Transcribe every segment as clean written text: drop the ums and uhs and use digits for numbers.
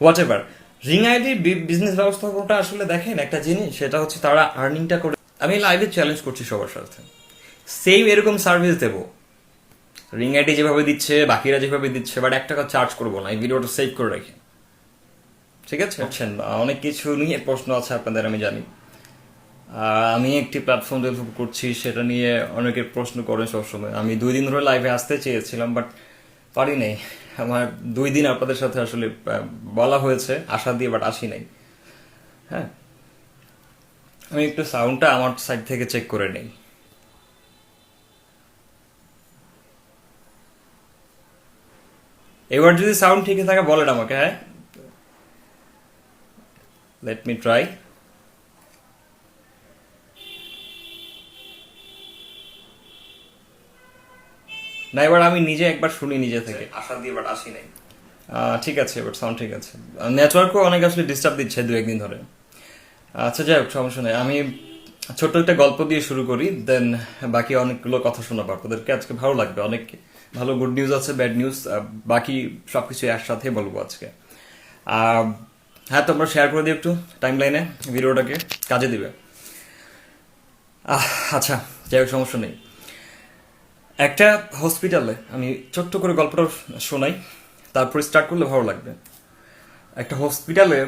What ever. Ring আইডির business ব্যবস্থাপনাটা আসলে দেখেন একটা জিনিস, সেটা হচ্ছে তারা আর্নিংটা করে। আমি লাইভে চ্যালেঞ্জ করছি সবার সাথে, সেম এরকম সার্ভিস দেবো, রিং আইডি যেভাবে দিচ্ছে বাকিরা যেভাবে দিচ্ছে, বাট 1 টাকা চার্জ করবো না। এই ভিডিওটা সেভ করে রাখি, ঠিক আছে? অনেক কিছু নিয়ে প্রশ্ন আছে আপনাদের, আমি জানি। আমি একটি প্ল্যাটফর্ম ডেভেলপ করছি, সেটা নিয়ে অনেকের প্রশ্ন করেন সবসময়। আমি 2 দিন ধরে লাইভে আসতে চেয়েছিলাম, বাট পারি নাই। আমার 2 দিন আপনাদের সাথে আসলে বলা হয়েছে আশা দিয়ে, বাট আসি নাই। হ্যাঁ, আমি একটু সাউন্ডটা আমার সাইড থেকে চেক করে নেই। এবার যদি সাউন্ড ঠিক থাকে বলেন আমাকে। হ্যাঁ, লেট মি ট্রাই। না, এবার আমি নিজে একবার শুনি নিজে থেকে, আশা দিয়ে, বাট আসি নাই। ঠিক আছে, এবার সাউন্ড ঠিক আছে। নেটওয়ার্কও অনেক আসলে ডিস্টার্ব দিচ্ছে 2-1 দিন ধরে। আচ্ছা, যাই হোক, সমস্যা নেই। আমি ছোট্ট একটা গল্প দিয়ে শুরু করি, দেন বাকি অনেকগুলো কথা শোনাবো আপনাদেরকে। আজকে ভালো লাগবে, অনেক ভালো গুড নিউজ আছে, ব্যাড নিউজ, বাকি সবকিছু একসাথে বলবো আজকে। হ্যাঁ, তোমরা শেয়ার করে দিও একটু টাইম লাইনে ভিডিওটাকে, কাজে দিবে। আচ্ছা, যাই হোক, সমস্যা নেই। একটা হসপিটালে, আমি ছোট্ট করে গল্পটা শোনাই, তারপরে স্টার্ট করলে ভালো লাগবে। একটা হসপিটালে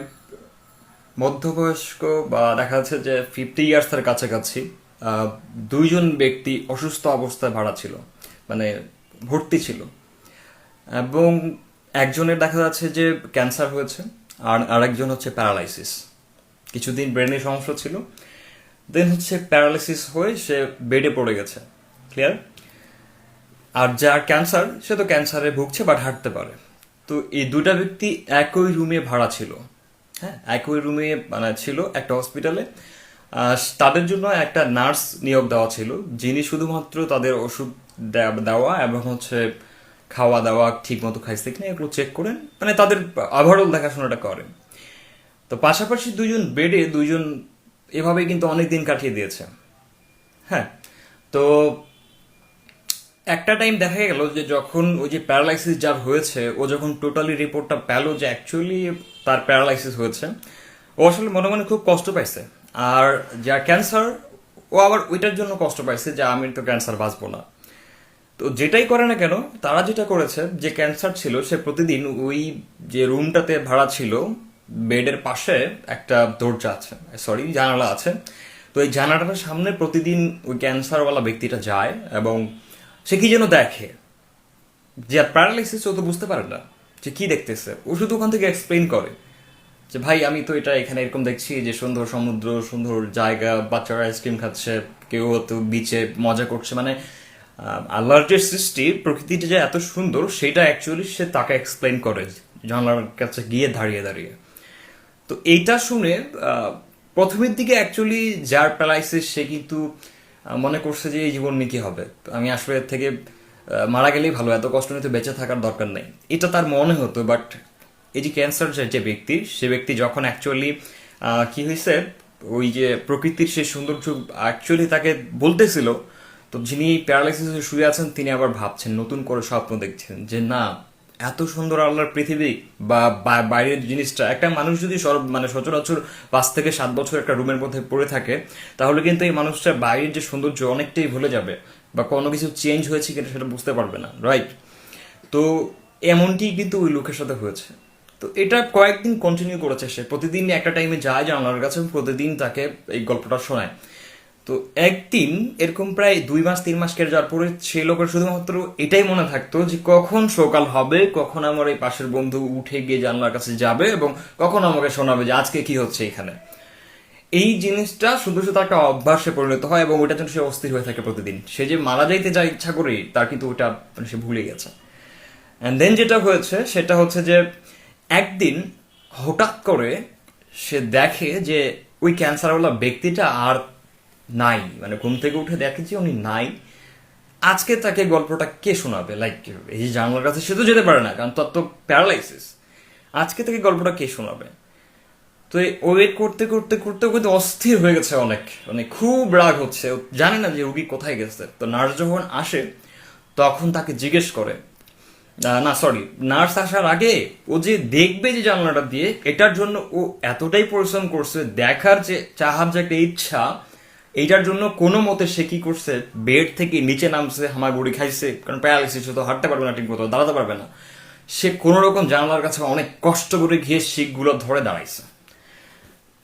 মধ্যবয়স্ক বা দেখা যাচ্ছে যে 50 ইয়ার্সের কাছাকাছি 2 জন ব্যক্তি অসুস্থ অবস্থায় ভাড়া ছিল, মানে ভর্তি ছিল। এবং একজনের দেখা যাচ্ছে যে ক্যান্সার হয়েছে, আর আরেকজন হচ্ছে প্যারালাইসিস। কিছুদিন ব্রেনের সমস্যা ছিল, দেন হচ্ছে প্যারালাইসিস হয়ে সে বেডে পড়ে গেছে। ক্লিয়ার? আর যার ক্যান্সার, সে তো ক্যান্সারে ভুগছে বাট হাঁটতে পারে। তো এই 2টা ব্যক্তি একই রুমে ভাড়া ছিল। হ্যাঁ, একই রুমে মানে ছিল একটা হসপিটালে। তাদের জন্য একটা নার্স নিয়োগ দেওয়া ছিল, যিনি শুধুমাত্র তাদের ওষুধ দেওয়া এবং হচ্ছে খাওয়া দাওয়া ঠিক মতো খাইছে কিনা এগুলো চেক করেন, মানে তাদের ওভারঅল দেখাশোনাটা করেন। তো পাশাপাশি 2 জন বেডে 2 জন এভাবে কিন্তু অনেক দিন কাটিয়ে দিয়েছে। হ্যাঁ, তো একটা টাইম দেখা গেল যে যখন ওই যে প্যারালাইসিস যার হয়েছে, ও যখন টোটালি রিপোর্টটা পেল যে অ্যাকচুয়ালি তার প্যারালাইসিস হয়েছে, ও আসলে মনে মনে খুব কষ্ট পাইছে। আর যার ক্যান্সার, ও আবার ওইটার জন্য কষ্ট পাইছে যে আমি তো ক্যান্সার বাঁচবো না। তো যেটাই করে না কেন, তারা যেটা করেছে, যে ক্যান্সার ছিল সে প্রতিদিন ওই যে রুমটাতে ভাড়া ছিল, বেডের পাশে একটা দরজা আছে, সরি জানালা আছে। তো এই জানালাটার সামনে প্রতিদিন ওই ক্যান্সারওয়ালা ব্যক্তিটা যায় এবং সে কি যেন দেখে। যে প্যারালাইসিস, ও তো বুঝতে পারে না যে কি দেখতেছে, ও শুধু ওখান থেকে এক্সপ্লেইন করে যে ভাই আমি তো এটা এখানে এরকম দেখছি যে সুন্দর সমুদ্র, সুন্দর জায়গা, বাচ্চারা আইসক্রিম খাচ্ছে, কেউ হয়তো বিচে মজা করছে, মানে আল্লাহর যে সৃষ্টি, প্রকৃতিটা যে এত সুন্দর সেটা অ্যাকচুয়ালি সে তাকে এক্সপ্লেইন করে জানলার কাছে গিয়ে দাঁড়িয়ে দাঁড়িয়ে। তো এইটা শুনে প্রথমের দিকে অ্যাকচুয়ালি যার প্যারালাইসিস সে কিন্তু মনে করছে যে এই জীবন নিয়ে কি হবে, আমি আসলে এর থেকে মারা গেলেই ভালো, এত কষ্ট নিতে বেঁচে থাকার দরকার নেই, এটা তার মনে হতো। বাট এই যে ক্যান্সার যে ব্যক্তি, সে ব্যক্তি যখন অ্যাকচুয়ালি কি হয়েছে, ওই যে প্রকৃতির সেই সৌন্দর্য অ্যাকচুয়ালি তাকে বলতেছিল, তো যিনি প্যারালাইসিসে শুয়ে আছেন তিনি আবার ভাবছেন, নতুন করে স্বপ্ন দেখছেন যে না, এত সুন্দর আল্লাহর পৃথিবী বা বাইরের জিনিসটা, একটা মানুষ যদি মানে সচরাচর 5 থেকে 7 বছর একটা রুমের মধ্যে পড়ে থাকে, তাহলে কিন্তু এই মানুষটা বাইরের যে সৌন্দর্য অনেকটাই ভুলে যাবে, বা কোনো কিছু চেঞ্জ হয়েছে কিনা সেটা বুঝতে পারবে না, রাইট? তো এমনটি কিন্তু ওই লোকের সাথে হয়েছে। তো এটা কয়েকদিন কন্টিনিউ করেছে, সে প্রতিদিন একটা টাইমে যায় জানালার কাছে, প্রতিদিন তাকে এই গল্পটা শোনায়। তো একদিন এরকম প্রায় 2 মাস 3 মাস কেটে যাওয়ার পরে সেই লোকের শুধুমাত্র এটাই মনে থাকতো যে কখন সকাল হবে, কখন আমার এই পাশের বন্ধু উঠে গিয়ে জানলার কাছে যাবে এবং কখন আমাকে শোনাবে যে আজকে কি হচ্ছে এখানে। এই জিনিসটা শুধু শুধু একটা অভ্যাসে পরিণত হয় এবং ওইটার জন্য সে অস্থির হয়ে থাকে প্রতিদিন। সে যে মারা যাইতে যা ইচ্ছা করে, তার কিন্তু ওটা মানে সে ভুলে গেছে। অ্যান্ড দেন যেটা হয়েছে সেটা হচ্ছে যে একদিন হঠাৎ করে সে দেখে যে ওই ক্যান্সারওয়ালা ব্যক্তিটা আর নাই, মানে ঘুম থেকে উঠে দেখে যে উনি নাই। আজকে তাকে গল্পটা কে শোনাবে? লাইক এই যে জানলার কাছে সে তো যেতে পারে না, কারণ তার তো প্যারালাইসিস। আজকে তাকে গল্পটা কে শোনাবে? তো ওয়েট করতে করতে করতে করতে অস্থির হয়ে গেছে, অনেক মানে খুব রাগ হচ্ছে, ও জানে না যে রুগী কোথায় গেছে। তো নার্স যখন আসে তখন তাকে জিজ্ঞেস করে না সরি, নার্স আসার আগে ও যে দেখবে যে জানলাটা দিয়ে, এটার জন্য ও এতটাই পরিশ্রম করছে, দেখার যে চাহার যে একটা ইচ্ছা, এইটার জন্য কোনো মতে সে কি করছে, বেড থেকে নিচে নামছে, হামাগুড়ি খাইছে, কারণ প্যারালাইসিস, তো হাঁটতে পারবে না ঠিক মতো, দাঁড়াতে পারবে না। সে কোনো রকম জানলার কাছে অনেক কষ্ট করে গিয়ে শিকগুলো ধরে দাঁড়াইছে।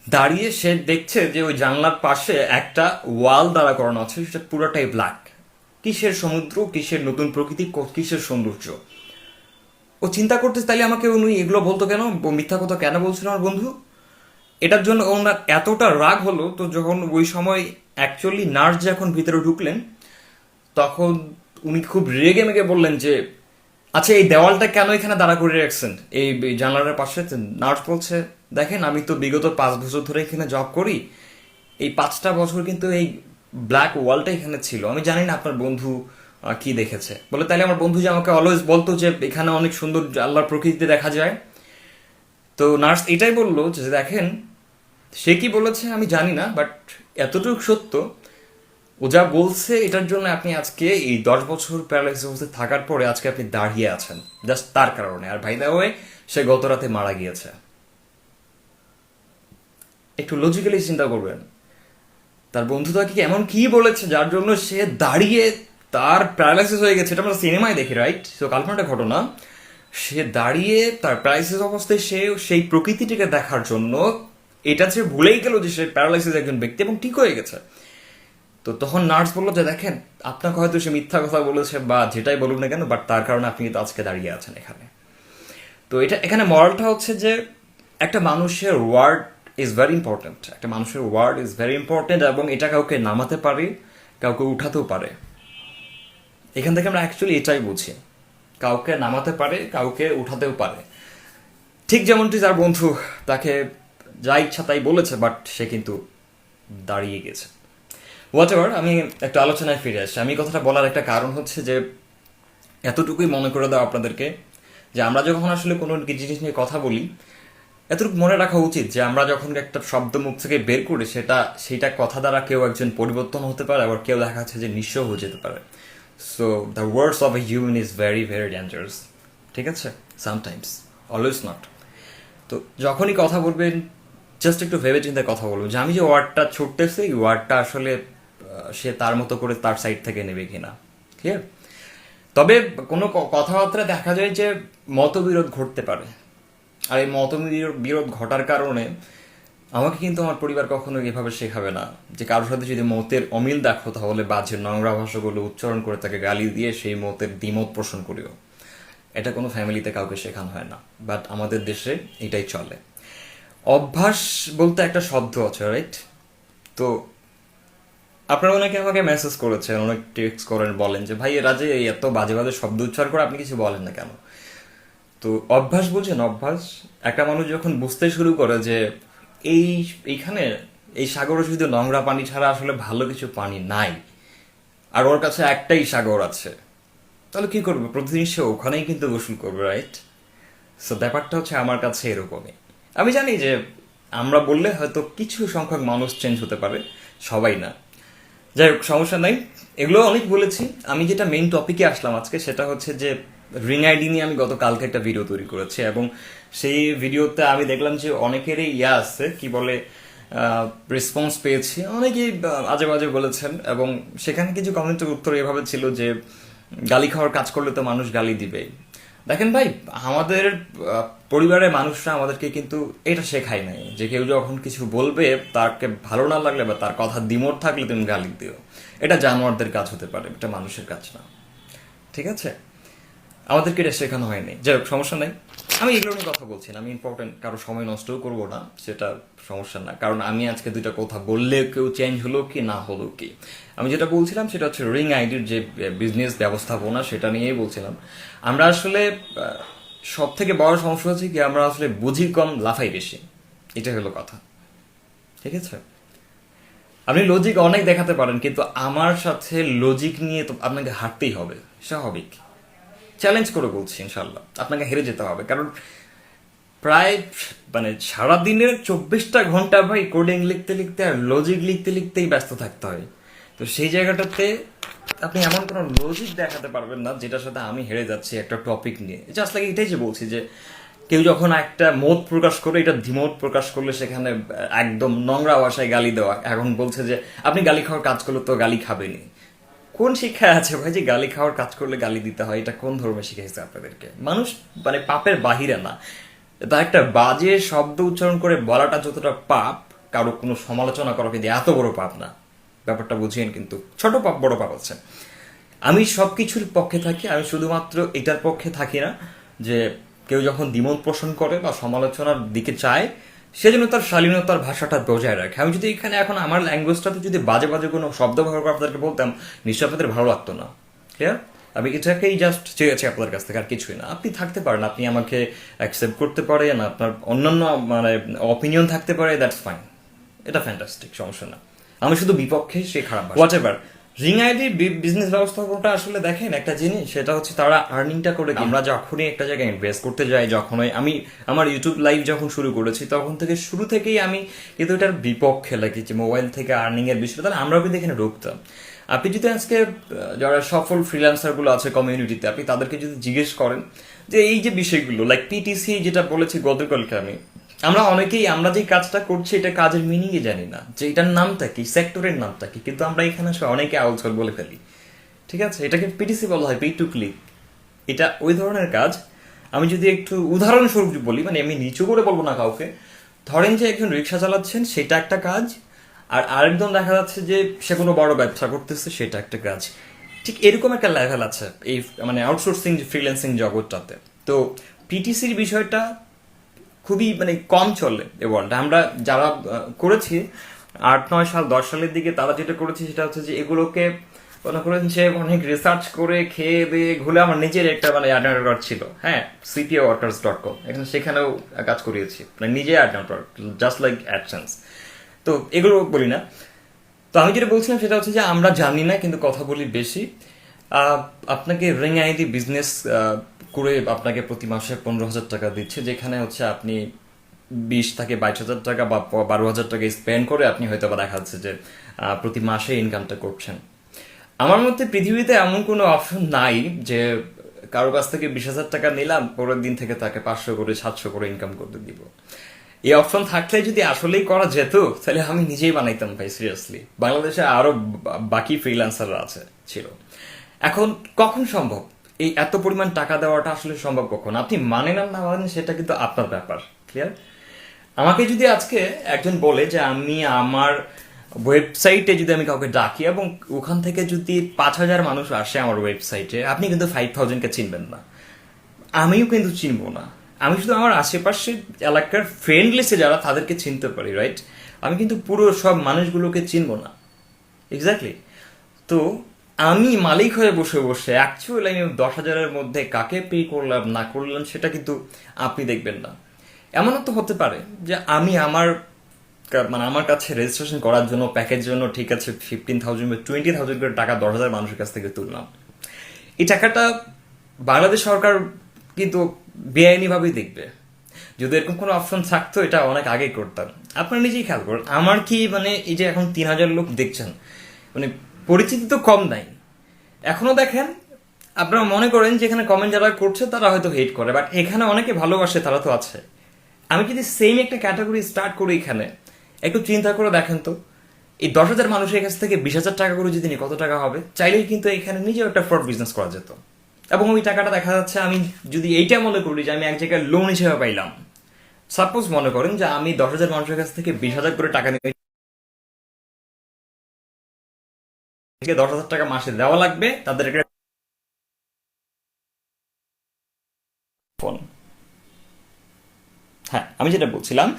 দাঁড়িয়ে সে দেখছে যে ওই জানলার পাশে একটা ওয়াল দাঁড়া করানো আছে, সেটা পুরোটাই ব্ল্যাক। কিসের সমুদ্র, কিসের নতুন প্রকৃতি, কিসের সৌন্দর্য। ও চিন্তা করতেছে, তাইলে আমাকে উনি এগুলো বলতো কেন, মিথ্যা কথা কেন বলছিল আমার বন্ধু। এটার জন্য ওনার এতটা রাগ হলো, তো যখন ওই সময় অ্যাকচুয়ালি নার্স যখন ভিতরে ঢুকলেন, তখন উনি খুব রেগে মেগে বললেন যে, আচ্ছা এই দেওয়ালটা কেন এখানে দাঁড়া করে রাখছেন এই জানলার পাশে। নার্স বলছে, দেখেন আমি তো বিগত 5 বছর ধরে এখানে জব করি, এই 5টা বছর কিন্তু এই ব্ল্যাক ওয়ালটা এখানে ছিল, আমি জানি না আপনার বন্ধু কি দেখেছে। বলে, তাহলে আমার বন্ধু যে আমাকে অলওয়েজ বলতো যে এখানে অনেক সুন্দর আল্লাহর প্রকৃতি দেখা যায়। তো নার্স এটাই বললো যে দেখেন, সে কি বলেছে আমি জানি না, বাট এতটুকু সত্য, ও যা বলছে এটার জন্য আপনি আজকে এই 10 বছর প্যারালাইসিস অবস্থায় থাকার পরে আজকে আপনি দাঁড়িয়ে আছেন, জাস্ট তার কারণে। আর ভাই দা ওয়ে, সে গত রাতে মারা গিয়েছে। একটু লজিক্যালি চিন্তা করবেন, তার বন্ধু তাকে এমন কি বলেছে যার জন্য সে দাঁড়িয়ে, তার প্যারালাইসিস হয়ে গেছে, এটা আমরা সিনেমায় দেখি, রাইট? তো কাল্পনাটা ঘটনা। সে দাঁড়িয়ে তার প্যারালাইসিস অবস্থায় সে সেই প্রকৃতিটিকে দেখার জন্য, এটা সে ভুলেই গেল যে সে প্যারালাইসিস একজন ব্যক্তি এবং ঠিক হয়ে গেছে। তো তখন নার্স বললো যে দেখেন, আপনাকে হয়তো সে মিথ্যা কথা বলেছে বা যেটাই বলুন না কেন, বাট তার কারণে আপনি তো আজকে দাঁড়িয়ে আছেন এখানে। তো এটা এখানে মরালটা হচ্ছে যে একটা মানুষের ওয়ার্ড ইজ ভেরি ইম্পর্টেন্ট, একটা মানুষের ওয়ার্ড ইজ ভেরি ইম্পর্টেন্ট, এবং এটা কাউকে নামাতে পারে, কাউকে উঠাতেও পারে। এখান থেকে আমরা অ্যাকচুয়ালি এটাই বুঝি, কাউকে নামাতে পারে, কাউকে উঠাতেও পারে। ঠিক যেমনটি যার বন্ধু তাকে যা ইচ্ছা তাই বলেছে, বাট সে কিন্তু দাঁড়িয়ে গেছে। হোয়াট এভার, আমি একটা আলোচনায় ফিরে আসছি। আমি কথাটা বলার একটা কারণ হচ্ছে যে এতটুকুই মনে করে দাও আপনাদেরকে, যে আমরা যখন আসলে কোনো জিনিস নিয়ে কথা বলি, এতটুকু মনে রাখা উচিত যে আমরা যখন একটা শব্দ মুখ থেকে বের করি, সেইটা কথা দ্বারা কেউ একজন পরিবর্তন হতে পারে, আবার কেউ দেখা যাচ্ছে যে নিঃস্ব হয়ে যেতে পারে। So the words of a human is very very dangerous. ঠিক আছে, সামটাইমস, অলওয়েজ নট। তো যখনই কথা বলবেন, জাস্ট একটু ভেবে চিন্তে কথা বলবো যে আমি যে ওয়ার্ডটা ছুটতেছি, এই ওয়ার্ডটা আসলে সে তার মতো করে তার সাইড থেকে নেবে কিনা। ক্লিয়ার? তবে কোনো কথাবার্তা দেখা যায় যে মতবিরোধ ঘটতে পারে, আর এই মতবিরোধ ঘটার কারণে আমাকে কিন্তু আমার পরিবার কখনো এভাবে শেখাবে না যে কারোর সাথে যদি মতের অমিল দেখো, তাহলে বাজে নোংরা ভাষাগুলো উচ্চারণ করে তাকে গালি দিয়ে সেই মতের দ্বিমত পোষণ করিও। এটা কোনো ফ্যামিলিতে কাউকে শেখানো হয় না, বাট আমাদের দেশে এটাই চলে। অভ্যাস বলতে একটা শব্দ আছে, রাইট? তো আপনারা অনেকে আমাকে মেসেজ করেছেন, অনেক টেক্সট করেন, বলেন যে ভাই এরা যে এত বাজে বাজে শব্দ উচ্চারণ করে, আপনি কিছু বলেন না কেন? তো অভ্যাস বুঝেন, অভ্যাস। একটা মানুষ যখন বুঝতে শুরু করে যে এইখানে এই সাগরে শুধু নোংরা পানি ছাড়া আসলে ভালো কিছু পানি নাই, আর ওর কাছে একটাই সাগর আছে, তাহলে কি করবে? প্রতিদিন সে ওখানেই কিন্তু গোসল করবে, রাইট? সো ব্যাপারটা হচ্ছে আমার কাছে এরকমই। আমি জানি যে আমরা বললে হয়তো কিছু সংখ্যক মানুষ চেঞ্জ হতে পারে, সবাই না। যাই হোক, সমস্যা নাই, এগুলো অনেক বলেছি। আমি যেটা মেইন টপিকে আসলাম আজকে, সেটা হচ্ছে যে রিং আইডি নিয়ে আমি গতকালকে একটা ভিডিও তৈরি করেছি, এবং সেই ভিডিওতে আমি দেখলাম যে অনেকেরই আছে, কি বলে, রেসপন্স পেয়েছি, অনেকেই আজে বাজে বলেছেন, এবং সেখানে কিছু কমেন্টের উত্তর এভাবে ছিল যে গালি খাওয়ার কাজ করলে তো মানুষ গালি দিবে। দেখেন ভাই, আমাদের পরিবারের মানুষরা আমাদেরকে কিন্তু এটা শেখায় নাই যে কেউ যখন কিছু বলবে, তাকে ভালো না লাগলে বা তার কথা দ্বিমত থাকলে তুমি গালি দিও। এটা জানোয়ারদের কাজ হতে পারে, এটা মানুষের কাজ না। ঠিক আছে, আমাদেরকে এটা শেখানো হয়নি। যাই হোক, সমস্যা নাই, আমি এগুলো নিয়ে কথা বলছি না, আমি ইম্পর্টেন্ট কারো সময় নষ্টও করবো না, সেটা সমস্যা না। কারণ আমি আজকে দুইটা কথা বললে কেউ চেঞ্জ হলো কি না হলো কি, আমি যেটা বলছিলাম সেটা হচ্ছে রিং আইডির যে বিজনেস ব্যবস্থাপনা, সেটা নিয়েই বলছিলাম। আমরা আসলে সব থেকে বড় সমস্যা হচ্ছে কি, আমরা আসলে বুঝি কম, লাফাই বেশি, এটা হলো কথা। ঠিক আছে, আপনি লজিক অনেক দেখাতে পারেন, কিন্তু আমার সাথে লজিক নিয়ে তো আপনাকে হাঁটতেই হবে, স্বাভাবিক। চ্যালেঞ্জ করে বলছি, ইনশাল্লাহ আপনাকে হেরে যেতে হবে, কারণ প্রায় মানে সারাদিনের 24টা ঘন্টা ভাই কোডিং লিখতে লিখতে আর লজিক লিখতে লিখতেই ব্যস্ত থাকতে হয়। তো সেই জায়গাটাতে আপনি এমন কোনো লজিক দেখাতে পারবেন না যেটার সাথে আমি হেরে যাচ্ছি একটা টপিক নিয়ে। জাস্ট লাইক এটাই যে বলছি যে কেউ যখন একটা মত প্রকাশ করে, এটা দ্বিমত প্রকাশ করলে সেখানে একদম নোংরা ভাষায় গালি দেওয়া। এখন বলছে যে আপনি গালি খাওয়ার কাজ করলে তো গালি খাবেনি। কোন শিক্ষায় আছে ভাই যে গালি খাওয়ার কাজ করলে গালি দিতে হয়? এটা কোন ধর্মে শিখাইছে আপনাদেরকে? মানুষ মানে পাপের বাহিরে না, তা একটা বাজে শব্দ উচ্চারণ করে বলাটা যতটা পাপ, কারো কোনো সমালোচনা করা কিন্তু এত বড় পাপ না। ব্যাপারটা বুঝিয়েন, কিন্তু ছোট পাপ বড় পাপ আছে। আমি সবকিছুর পক্ষে থাকি, আমি শুধুমাত্র এটার পক্ষে থাকি না যে কেউ যখন দ্বিমত পোষণ করে বা সমালোচনার দিকে চায় সেজন্য তার শালীনতার ভাষাটা বজায় রাখে। আমি যদি এখানে এখন আমার ল্যাঙ্গুয়েজটাতে যদি বাজে বাজে কোনো শব্দ ব্যবহার করে আপনাদেরকে বলতাম, নিশ্চয়ই আপনাদের ভালো লাগতো না। ক্লিয়ার? আমি এটাকেই জাস্ট চেয়েছি আপনাদের কাছ থেকে, আর কিছুই না। আপনি থাকতে পারেন, আপনি আমাকে অ্যাকসেপ্ট করতে পারেন, আপনার অন্যান্য মানে অপিনিয়ন থাকতে পারে, দ্যাটস ফাইন, এটা ফ্যান্টাস্টিক, সমস্যা না। আমি শুধু বিপক্ষে সে খারাপ, whatever. Ring ID business ব্যবস্থাপনাটা আসলে দেখেন একটা জিনিস, সেটা হচ্ছে তারা আর্নিংটা করে। আমরা যখনই একটা জায়গায় ইনভেস্ট করতে যাই, যখনই আমি আমার ইউটিউব লাইভ যখন শুরু করেছি তখন থেকে শুরু থেকেই আমি কিন্তু এটার বিপক্ষে লাগি যে মোবাইল থেকে আর্নিং এর বিষয়টা, তাহলে আমরাও কিন্তু এখানে ঢুকতাম। আপনি যদি আজকে যারা সফল ফ্রিল্যান্সার গুলো আছে কমিউনিটিতে, আপনি তাদেরকে যদি জিজ্ঞেস করেন যে এই যে বিষয়গুলো লাইক পিটিসি, যেটা বলেছি গতকালকে আমি, আমরা অনেকেই আমরা যে কাজটা করছি এটা কাজের মিনিংই জানি না, যে এটার নামটা কি, সেক্টরের নামটা কি, কিন্তু আমরা এখানে আসলে অনেকে আউটসোল বলে ফেলি। ঠিক আছে, এটাকে পিটিসি বলা হয়, পে টু ক্লিক। এটা ওই ধরনের কাজ। আমি যদি একটু উদাহরণস্বরূপ বলি, মানে আমি নিচু করে বলবো না কাউকে, ধরেন যে একজন রিক্সা চালাচ্ছেন, সেটা একটা কাজ, আর আরেকজন দেখা যাচ্ছে যে সে কোনো বড় ব্যবসা করতেছে, সেটা একটা কাজ। ঠিক এরকম একটা লেভেল আছে এই মানে আউটসোর্সিং ফ্রিল্যান্সিং জগৎটাতে। তো পিটিসির বিষয়টা খুবই মানে কম চলে এ ওয়ার্ল্ডে। আমরা যারা করেছি 8, 9 সাল 10 সালের দিকে, তারা যেটা করেছি সেটা হচ্ছে যে এগুলোকে মনে করেন যে অনেক রিসার্চ করে খেয়ে দিয়ে ঘুরে আমার নিজের একটা মানে অ্যাড ছিল, হ্যাঁ, cpaworkers.com, এখানে সেখানেও কাজ করিয়েছি, মানে নিজে অ্যাড জাস্ট লাইক অ্যাডসেন্স। তো এগুলো বলি না। তো আমি যেটা বলছিলাম সেটা হচ্ছে যে আমরা জানি না কিন্তু কথা বলি বেশি। আপনাকে রিং আইডি বিজনেস করে আপনাকে প্রতি মাসে 15,000 টাকা দিচ্ছে, যেখানে হচ্ছে আপনি 20 থেকে 22 হাজার টাকা বা 12,000 টাকা স্পেন্ড করে আপনি হয়তো বা দেখা যাচ্ছে যে প্রতি মাসে ইনকামটা করছেন। আমার মতে পৃথিবীতে এমন কোনো অপশন নাই যে কারো কাছ থেকে 20,000 টাকা নিলাম, পরের দিন থেকে তাকে 500 করে 700 করে ইনকাম করতে দিব। এই অপশন থাকলে যদি আসলেই করা যেত তাহলে আমি নিজেই বানাইতাম ভাই, সিরিয়াসলি। বাংলাদেশে আরো বাকি ফ্রিল্যান্সাররা আছে ছিল। এখন কখন সম্ভব এই এত পরিমাণ টাকা দেওয়াটা? আসলে সম্ভব কখন? আপনি মানেন আর না মানেন সেটা কিন্তু আপনার ব্যাপার। ক্লিয়ার? আমাকে যদি আজকে একজন বলে যে আমি আমার ওয়েবসাইটে যদি আমি কাউকে ডাকি এবং ওখান থেকে যদি 5,000 মানুষ আসে আমার ওয়েবসাইটে, আপনি কিন্তু 5,000-কে চিনবেন না, আমিও কিন্তু চিনবো না। আমি শুধু আমার আশেপাশে এলাকার ফ্রেন্ড লিস্টে যারা, তাদেরকে চিনতে পারি, রাইট? আমি কিন্তু পুরো সব মানুষগুলোকে চিনবো না। এক্স্যাক্টলি। তো আমি মালিক হয়ে বসে বসে অ্যাকচুয়ালি আমি 10,000-এর মধ্যে কাকে পে করলাম না করলাম সেটা কিন্তু আপনি দেখবেন না। এমনও তো হতে পারে যে আমি আমার মানে আমার কাছে রেজিস্ট্রেশন করার জন্য প্যাকেজের জন্য ঠিক আছে 15,000 বা 20,000 করে টাকা 10,000 মানুষের কাছ থেকে তুললাম। এই টাকাটা বাংলাদেশ সরকার কিন্তু বেআইনি ভাবেই দেখবে। যদি এরকম কোনো অপশন থাকতো এটা অনেক আগেই করতাম। আপনারা নিজেই খেয়াল করুন, আমার কি মানে এই যে এখন 3,000 লোক দেখছেন, মানে পরিচিতি তো কম নাই। এখনো দেখেন, আপনারা মনে করেন যে এখানে কমেন্ট যারা করছে তারা হয়তো হেট করে, বাট এখানে অনেকে ভালোবাসে, তারা তো আছে। আমি যদি সেম একটা ক্যাটাগরি স্টার্ট করি এখানে, একটু চিন্তা করে দেখেন তো, এই 10,000 মানুষের কাছ থেকে 20,000 টাকা করে যদি নিই কত টাকা হবে? চাইলেই কিন্তু এখানে নিজেও একটা ফ্রড বিজনেস করা যেত। এবং ওই টাকাটা দেখা যাচ্ছে আমি যদি এইটা মনে করি যে আমি এক জায়গায় লোন হিসেবে পাইলাম, সাপোজ মনে করেন যে আমি 10,000 মানুষের কাছ থেকে 20,000 করে টাকা নিয়ে 10,000 টাকা মাসে দেওয়া লাগবে, তাদের একটা ফোন। হ্যাঁ, আমি যেটা বলছিলাম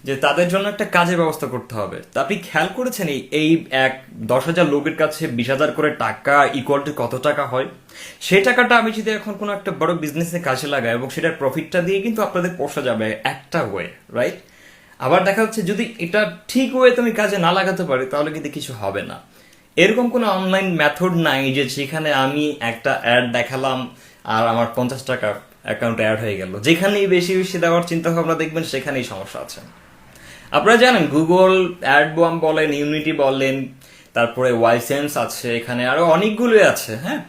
যে তাদের জন্য একটা কাজের ব্যবস্থা করতে হবে। তা আপনি খেয়াল করেছেন এই এক 10,000 লোকের কাছে 20,000 করে টাকা ইকুয়াল টু কত টাকা হয়? সেই টাকাটা আমি যদি এখন কোনো একটা বড় বিজনেসে কাজে লাগাই এবং সেটার প্রফিটটা দিয়ে কিন্তু আপনাদের পোষা যাবে একটা ওয়ে, রাইট? আবার দেখা যাচ্ছে যদি এটা ঠিক ওয়ে তুমি কাজে না লাগাতে পারি তাহলে কিন্তু কিছু হবে না। এরকম কোনো অনলাইন মেথড নাই যে সেখানে আমি একটা অ্যাড দেখালাম আর আমার 50 টাকা অ্যাকাউন্টে অ্যাড হয়ে গেল। যেখানেই বেশি বেশি দেওয়ার চিন্তা ভাবনা দেখবেন সেখানেই সমস্যা আছে। আপনারা জানেন গুগল অ্যাড বম বলেন, ইউনিটি বলেন, তারপরে ওয়াইসেন্স আছে, এখানে আরো অনেকগুলোই আছে। হ্যাঁ,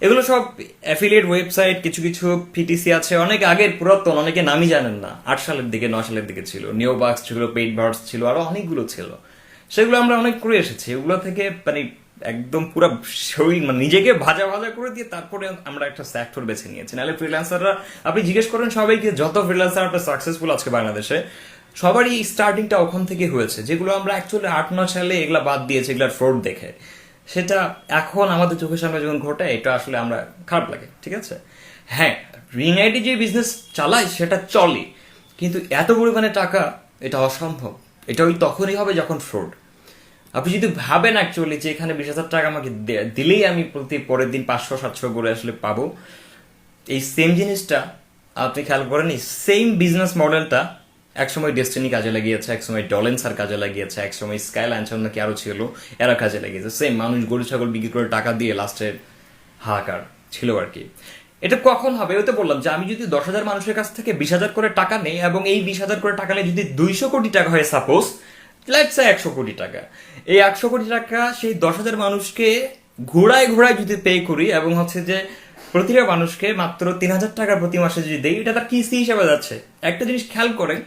এগুলো সব অ্যাফিলিয়েট ওয়েবসাইট, কিছু কিছু পিটিসি আছে অনেক আগের পুরাতন, অনেকে নামই জানেন না, 8 সালের দিকে 9 সালের দিকে ছিল, নিওবাক্স ছিল, পেইড ভার্স ছিল, আরো অনেকগুলো ছিল। সেগুলো আমরা অনেক করে এসেছি। এগুলো থেকে মানে একদম পুরো শরীর মানে নিজেকে ভাজা ভাজা করে দিয়ে তারপরে আমরা একটা সেক্টর বেছে নিয়েছি। নাহলে ফ্রিল্যান্সাররা, আপনি জিজ্ঞেস করেন সবাইকে, যত ফ্রিল্যান্সার আপনার সাকসেসফুল আজকে বাংলাদেশে, সবারই স্টার্টিংটা ওখান থেকে হয়েছে, যেগুলো আমরা অ্যাকচুয়ালি 8-9 সালে এগুলা বাদ দিয়েছি, এগুলার ফ্রড দেখে। সেটা এখন আমাদের চোখের সামনে যখন ঘটে, এটা আসলে আমরা খারাপ লাগে, ঠিক আছে। হ্যাঁ, রিং আইডি যে বিজনেস চালায় সেটা চলে, কিন্তু এত পরিমাণে টাকা এটা অসম্ভব। এটা ওই তখনই হবে যখন ফ্রড। আপনি যদি ভাবেন অ্যাকচুয়ালি যে এখানে 20,000 টাকা আমাকে দিলেই আমি প্রতি পরের দিন 500-700 করে আসলে পাবো, এই সেম জিনিসটা আপনি খেয়াল করেন, এই সেম বিজনেস মডেলটা একসময় ডেস্টিনি কাজে লাগিয়েছে, একসময় ডলেন্সার কাজে লাগিয়েছে, একসময় স্কাই ল্যান্সার নাকি আরো ছিল, এরা কাজে লাগিয়েছে। সেম মানুষ গরু ছাগল বিক্রি করে টাকা দিয়ে লাস্টে হাহাকার ছিল আর কি। এটা কখন হবে? ওই তো বললাম যে আমি যদি 10,000 মানুষের কাছ থেকে 20,000 করে টাকা নেই, এবং এই 20,000 করে টাকা নিয়ে যদি 200 কোটি টাকা হয় সাপোজ, লেটস সে 100 কোটি টাকা, এই 100 কোটি টাকা সেই 10,000 মানুষকে ঘোড়ায় ঘোড়ায় যদি পে করি, এবং হচ্ছে যে প্রতিটা মানুষকে মাত্র 3,000 টাকা প্রতি মাসে যদি দেই, এটা তার কিস্তি হিসাবে যাচ্ছে। একটা জিনিস খেয়াল করেন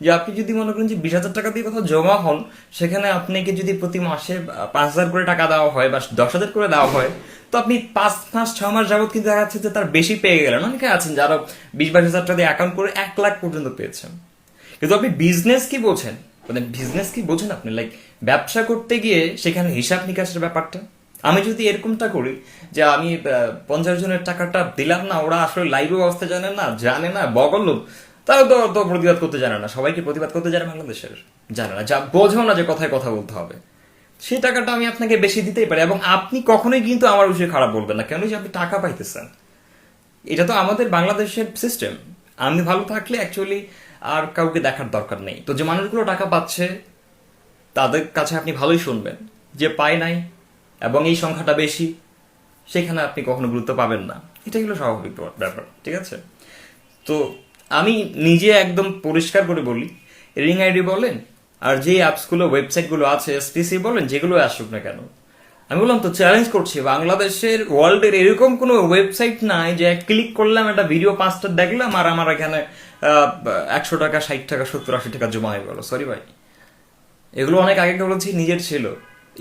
যে আপনি যদি মনে করেন যে 20,000 টাকা দিয়ে কোথাও জমা হন, সেখানে আপনাকে যদি প্রতি মাসে 5,000 করে টাকা দেওয়া হয় বা 10,000 করে দেওয়া হয়, তো আপনি 5 মাস 6 মাস যাবত কিন্তু দেখা যাচ্ছে যে তার বেশি পেয়ে গেলেন। অনেকে আছেন যারা 20-22,000 টাকা দিয়ে অ্যাকাউন্ট করে 1 লাখ পর্যন্ত পেয়েছেন। কিন্তু আপনি বিজনেস কি বোঝেন? মানে বিজনেস কি বোঝেন আপনি? লাইক ব্যবসা করতে গিয়ে সেখানে হিসাব নিকাশের ব্যাপারটা, আমি যদি এরকমটা করি যে আমি 50 জনের টাকাটা দিলাম না, ওরা আসলে লাইভ অবস্থা জানে না বগল লোক, তারা তো প্রতিবাদ করতে জানে না। সবাইকে প্রতিবাদ করতে জানে বাংলাদেশের? জানে না। যা বোঝো না যে কথায় কথা বলতে হবে, সেই টাকাটা আমি আপনাকে বেশি দিতেই পারি, এবং আপনি কখনোই কিন্তু আমার বিষয়ে খারাপ বলবেন না, কেন যে আপনি টাকা পাইতেছেন। এটা তো আমাদের বাংলাদেশের সিস্টেম। আমি ভালো থাকলে অ্যাকচুয়ালি আর কাউকে দেখার দরকার নেই। তো যে মানুষগুলো টাকা পাচ্ছে তাদের কাছে আপনি ভালোই শুনবেন, যে পায় নাই এবং এই সংখ্যাটা বেশি, সেখানে আপনি কখনো গুরুত্ব পাবেন না। এটা হলো স্বাভাবিক ব্যাপার, ঠিক আছে। তো আমি নিজে একদম পরিষ্কার করে বলি, রিং আইডি বলেন আর যে অ্যাপসগুলো ওয়েবসাইটগুলো আছে, এসপিসি বলেন, যেগুলো আসুক না কেন, আমি বললাম তো চ্যালেঞ্জ করছি, বাংলাদেশের ওয়ার্ল্ডের এরকম কোনো ওয়েবসাইট নাই যে ক্লিক করলাম একটা ভিডিও 5টা দেখলাম আর আমার এখানে 100 টাকা, 60 টাকা, 70-80 টাকা জমা হয়ে গেল। সরি ভাই, এগুলো অনেক আগে বলেছি নিজের ছিল।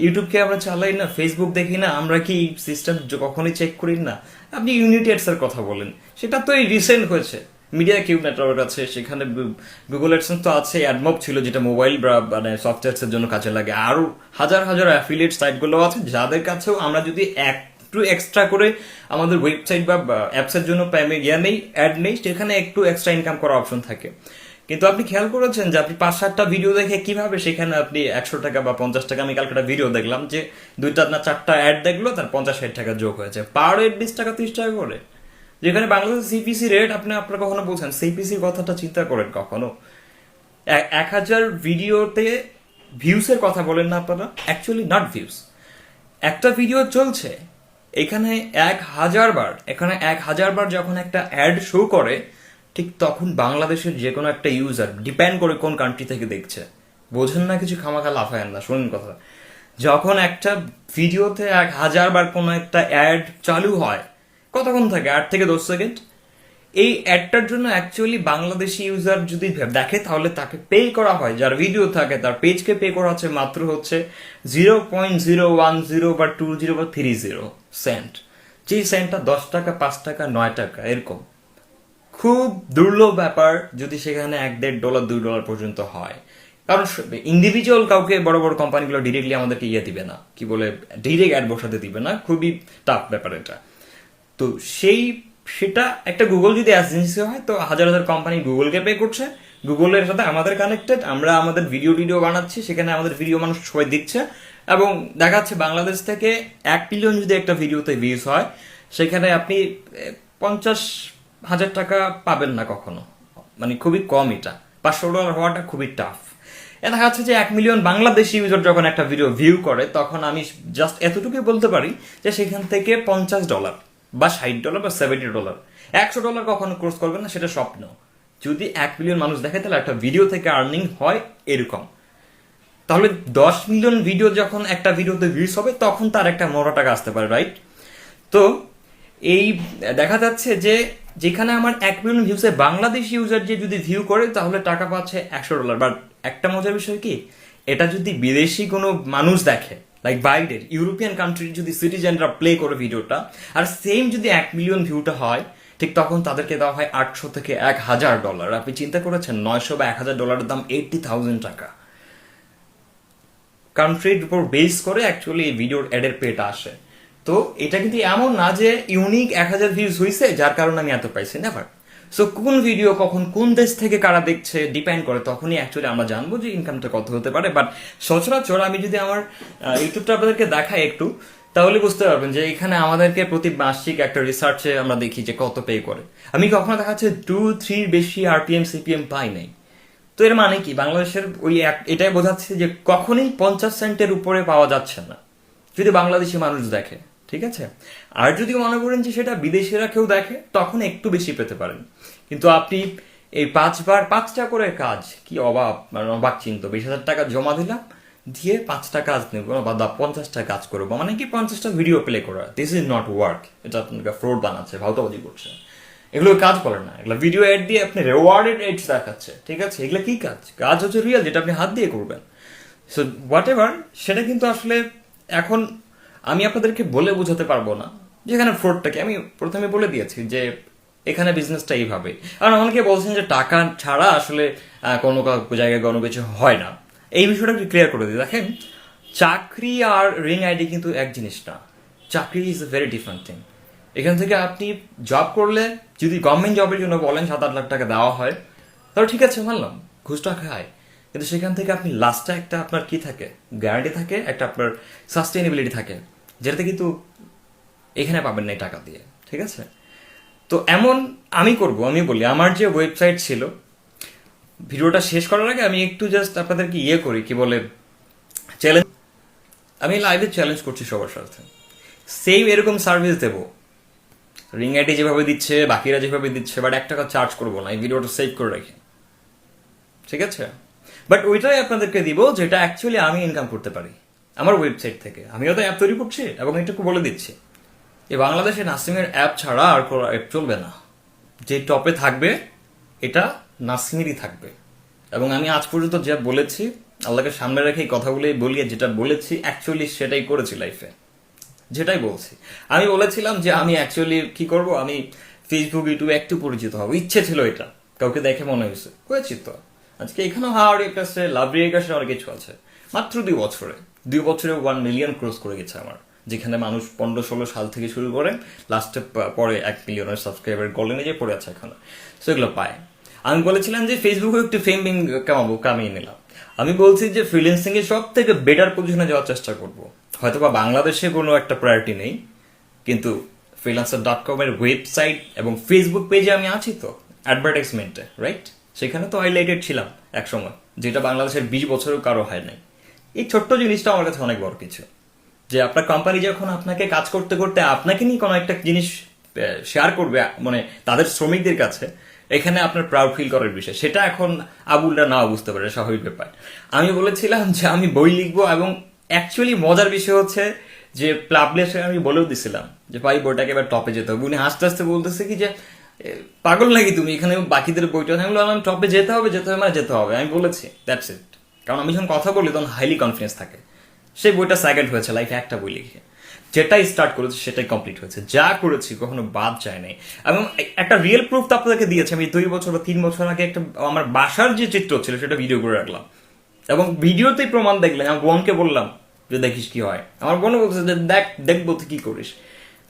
ইউটিউবকে আমরা চালাই না, ফেসবুক দেখি না, আমরা কি সিস্টেম কখনোই চেক করি না? আপনি ইউনিটি এর কথা বলেন, সেটা তো এই রিসেন্ট হয়েছে। মিডিয়া কিউব নেটওয়ার্ক আছে, সেখানে গুগল অ্যাডসেন্স তো আছে, অ্যাডমব ছিল যেটা মোবাইল মানে সফটওয়্যারস এর জন্য কাজে লাগে, আরো হাজার হাজার অ্যাফিলিয়েট সাইটগুলো আছে, যাদের কাছেও আমরা যদি একটু এক্সট্রা করে আমাদের ওয়েবসাইট বা অ্যাপস এর জন্য নেই, অ্যাড নেই, সেখানে একটু এক্সট্রা ইনকাম করার অপশন থাকে। কিন্তু আপনি খেয়াল করেছেন যে আপনি 5-7টা ভিডিও দেখে কিভাবে সেখানে আপনি 100 টাকা বা 50 টাকা, আমি কালকে একটা ভিডিও দেখলাম যে 2টা না 4টা অ্যাড দেখলো, তার 50-60 টাকা যোগ হয়েছে, পার হেড 20 টাকা 30 টাকা করে। যেখানে বাংলাদেশ সিপিসি রেট আপনারা কখনো বলছেন, সিপিসির কথাটা চিন্তা করেন কখনো। 1,000 ভিডিওতে ভিউসের কথা বলেন না আপনারা, অ্যাকচুয়ালি নট ভিউস, একটা ভিডিও চলছে, এখানে 1,000 বার, এখানে 1,000 বার যখন একটা অ্যাড শো করে, ঠিক তখন বাংলাদেশের যে কোনো একটা ইউজার, ডিপেন্ড করে কোন কান্ট্রি থেকে দেখছে, বোঝেন না কিছু, খামাখা লাফায়েন না, শুনুন কথা। যখন একটা ভিডিওতে 1,000 বার কোনো একটা অ্যাড চালু হয়, কতক্ষণ থাকে? 8 থেকে 10 সেকেন্ড। এই অ্যাডটার জন্য অ্যাকচুয়ালি বাংলাদেশি ইউজার যদি দেখে, তাহলে তাকে পে করা হয়, যার ভিডিও থাকে তার পেজকে পে করা হচ্ছে মাত্র হচ্ছে 0.010 বা 20 বা 30 সেন্ট। যেই সেন্টটা 10 টাকা, 5 টাকা, 9 টাকা এরকম। খুব দুর্লভ ব্যাপার যদি সেখানে $1-1.5, $2 পর্যন্ত হয়। কারণ ইন্ডিভিজুয়াল কাউকে বড় বড় কোম্পানিগুলো ডিরেক্টলি আমাদেরকে দিবে না, কি বলে, ডিরেক্ট অ্যাড বসাতে দিবে না, খুবই টাফ ব্যাপার এটা। তো সেটা একটা গুগল যদি এজেন্সি হয়, তো হাজার হাজার কোম্পানি গুগলকে পে করছে, গুগলের সাথে আমাদের কানেক্টেড, আমরা আমাদের ভিডিও বানাচ্ছি, সেখানে আমাদের ভিডিও মানুষ সবাই দিচ্ছে, এবং দেখা যাচ্ছে বাংলাদেশ থেকে 1 মিলিয়ন যদি একটা ভিডিওতে ভিউজ হয়, সেখানে আপনি $50,000 টাকা পাবেন না কখনো, মানে খুবই কম। এটা $500 হওয়াটা খুবই টাফ। দেখা যাচ্ছে যে 1 মিলিয়ন বাংলাদেশি ইউজার যখন একটা ভিডিও ভিউ করে, তখন আমি জাস্ট এতটুকুই বলতে পারি যে সেখান থেকে $50 বা $60 বা $70, $100 কখনো ক্রস করবে না, সেটা স্বপ্ন। যদি 1 মিলিয়ন মানুষ দেখে, তাহলে একটা ভিডিও থেকে আর্নিং হয় এরকম। তাহলে 10 মিলিয়ন ভিডিও যখন একটা ভিডিওতে ভিউজ হবে তখন তার একটা মোটা টাকা আসতে পারে, রাইট? তো এই দেখা যাচ্ছে যে যেখানে আমার 1 মিলিয়ন ভিউসে বাংলাদেশি ইউজার যে যদি ভিউ করে তাহলে টাকা পাচ্ছে $100। বাট একটা মজার বিষয় কি, এটা যদি বিদেশি কোনো মানুষ দেখে, লাইক বাইরের ইউরোপিয়ান কান্ট্রির যদি সিটিজেনরা প্লে করে ভিডিওটা, আর সেম যদি 1 মিলিয়ন ভিউটা হয়, ঠিক তখন তাদেরকে দেওয়া হয় $800 থেকে $1,000। আপনি চিন্তা করেছেন 900 বা $1,000 দাম 80,000 টাকা। কান্ট্রির উপর বেস করে অ্যাকচুয়ালি এই ভিডিওর অ্যাডের পেটা আসে। তো এটা কিন্তু এমন না যে ইউনিক 1,000 ভিউজ হয়েছে যার কারণে আমি এত পাইছি, নেভার। সো কোন ভিডিও কখন কোন দেশ থেকে কারা দেখছে ডিপেন্ড করে, তখনই অ্যাকচুয়ালি আমরা জানবো যে ইনকামটা কত হতে পারে। বাট সচরাচর আমি যদি আমার ইউটিউবটা আপনাদেরকে দেখাই একটু, তাহলে বুঝতে পারবেন যে এখানে আমাদেরকে প্রতি মাসিক একটা রিসার্চে আমরা দেখি যে কত পে করে। আমি কখনো দেখা যাচ্ছে 2-3 বেশি RPM CPM পাই নাই। তো এর মানে কি, বাংলাদেশের ওই এটাই বোঝাচ্ছে যে কখনোই 50 সেন্টের উপরে পাওয়া যাচ্ছে না যদি বাংলাদেশি মানুষ দেখে, ঠিক আছে? আর যদি মনে করেন যে সেটা বিদেশিরা কেউ দেখে তখন একটু বেশি পেতে পারেন। কিন্তু আপনি এই 5টা করে কাজ, কি অবাক, মানে অবাক চিন্তা, 20,000 টাকা জমা দিলাম, দিয়ে 5টা কাজ নেব বা 50টা কাজ করবো, মানে কি 50টা ভিডিও প্লে করা। This is not work. এটা আপনাকে ফ্রড বানাচ্ছে, ভাউতাবাজি করছে। এগুলো কাজ বলে না, এগুলো ভিডিও অ্যাড দিয়ে আপনি রেওয়ার্ডেড এডস দেখাচ্ছে, ঠিক আছে? এগুলো কি কাজ? কাজ হচ্ছে রিয়েল, যেটা আপনি হাত দিয়ে করবেন। সো হোয়াট এভার, সেটা কিন্তু আসলে এখন আমি আপনাদেরকে বলে বোঝাতে পারবো না যেখানে ফ্রডটাকে। আমি প্রথমে বলে দিয়েছি যে এখানে বিজনেসটা এইভাবে। কারণ অনেকে বলছেন যে টাকা ছাড়া আসলে কোনো জায়গায় কোনো কিছু হয় না। এই বিষয়টা একটু ক্লিয়ার করে দিই। দেখেন, চাকরি আর রিং আইডি কিন্তু এক জিনিস না। চাকরি is a very different thing. এখান থেকে আপনি জব করলে, যদি গভর্নমেন্ট জবের জন্য বলেন 7-8 লাখ টাকা দেওয়া হয়, তাহলে ঠিক আছে, মানলাম, ঘুষটা খায়। কিন্তু সেখান থেকে আপনি লাস্টে একটা আপনার কি থাকে, গ্যারান্টি থাকে, একটা আপনার সাস্টেনেবিলিটি থাকে, যেটাতে কিন্তু এখানে পাবেন না এই টাকা দিয়ে, ঠিক আছে? তো এমন আমি বলি, আমার যে ওয়েবসাইট ছিল, ভিডিওটা শেষ করার আগে আমি একটু জাস্ট আপনাদেরকে করি, কি বলে, চ্যালেঞ্জ। আমি লাইভে চ্যালেঞ্জ করছি সবার সাথে, সেম এরকম সার্ভিস দেবো। রিং আইডি যেভাবে দিচ্ছে, বাকিরা যেভাবে দিচ্ছে, বাট 1 টাকা চার্জ করবো না, এই ভিডিওটা সেভ করে রাখি, ঠিক আছে? বাট ওইটাই আপনাদেরকে দিব যেটা অ্যাকচুয়ালি আমি ইনকাম করতে পারি আমার ওয়েবসাইট থেকে। আমিও তো অ্যাপ তৈরি করছি এবং এটুকু বলে দিচ্ছি, এই বাংলাদেশে নাসিমের অ্যাপ ছাড়া আর কোনো অ্যাপ চলবে না। যে টপে থাকবে এটা নাসিমেরই থাকবে। এবং আমি আজ পর্যন্ত যা বলেছি, আল্লাহকে সামনে রেখে এই কথাগুলোই বলি, যেটা বলেছি অ্যাকচুয়ালি সেটাই করেছি লাইফে, যেটাই বলছি। আমি বলেছিলাম যে আমি অ্যাকচুয়ালি কি করব, আমি ফেসবুক ইউটিউবে একটু পরিচিত হবো, ইচ্ছে ছিল এটা, কাউকে দেখে মনে হয়েছে তো। আজকে এখানেও হাওয়ারের কাছে, লাভরির কাছে অনেক কিছু আছে। মাত্র 2 বছরে 1 মিলিয়ন ক্রস করে গেছে আমার, যেখানে মানুষ 15-16 সাল থেকে শুরু করে লাস্টে পরে 1 মিলিয়নের সাবস্ক্রাইবার গোলে যে পড়ে আছে এখন, সেগুলো পায়। আমি বলেছিলাম যে ফেসবুকে একটু ফেমিং কামিয়ে নিলাম। আমি বলছি যে ফ্রিল্যান্সিং এর সব থেকে বেটার পজিশনে যাওয়ার চেষ্টা করব। হয়তো বা বাংলাদেশে কোনো একটা প্রায়োরিটি নেই, কিন্তু freelancer.com এর ওয়েবসাইট এবং ফেসবুক পেজে আমি আছি তো, অ্যাডভার্টাইজমেন্টে, রাইট? সেখানে তো হাইলাইটেড ছিলাম এক সময়, যেটা বাংলাদেশের 20 বছরেও কারো হয় নাই। এই ছোট্ট জিনিসটা আমার কাছে অনেক বড় কিছু, যে আপনার কোম্পানি যখন আপনাকে কাজ করতে করতে আপনাকে নিয়ে কোনো একটা জিনিস শেয়ার করবে, মানে তাদের শ্রমিকদের কাছে, এখানে আপনার প্রাউড ফিল করার বিষয়। সেটা এখন আবুলরা নাও বুঝতে পারে, স্বাভাবিক ব্যাপার। আমি বলেছিলাম যে আমি বই লিখবো, এবং অ্যাকচুয়ালি মজার বিষয় হচ্ছে যে পাবলিশার আমি বলেও দিছিলাম যে ভাই বইটাকে এবার টপে যেতে হবে। উনি হাসতে হাসতে বলতেছে কি যে পাগল নাকি তুমি, এখানে বাকিদের বইটা। আমি বললাম টপে যেতে হবে মানে যেতে হবে। আমি বলেছি, দ্যাটস ইট। কারণ আমি যখন কথা বলি তখন হাইলি কনফিডেন্স থাকে। সেই বইটা সেকেন্ড হয়েছে লাইফে, একটা বই লিখে যেটাই স্টার্ট করেছি সেটাই কমপ্লিট হয়েছে। যা করেছি কখনো বাদ যায় নাই। এবং একটা রিয়েল প্রুফ তো আপনাদেরকে দিয়েছি। আমি 2 বছর বা 3 বছর আগে একটা আমার বাসার যে চিত্র ছিল সেটা ভিডিও করে রাখলাম, এবং ভিডিওতেই প্রমাণ দেখলেন। আমার বোনকে বললাম যে দেখিস কি হয়। আমার বোনও বলছে যে দেখবো তুই কি করিস।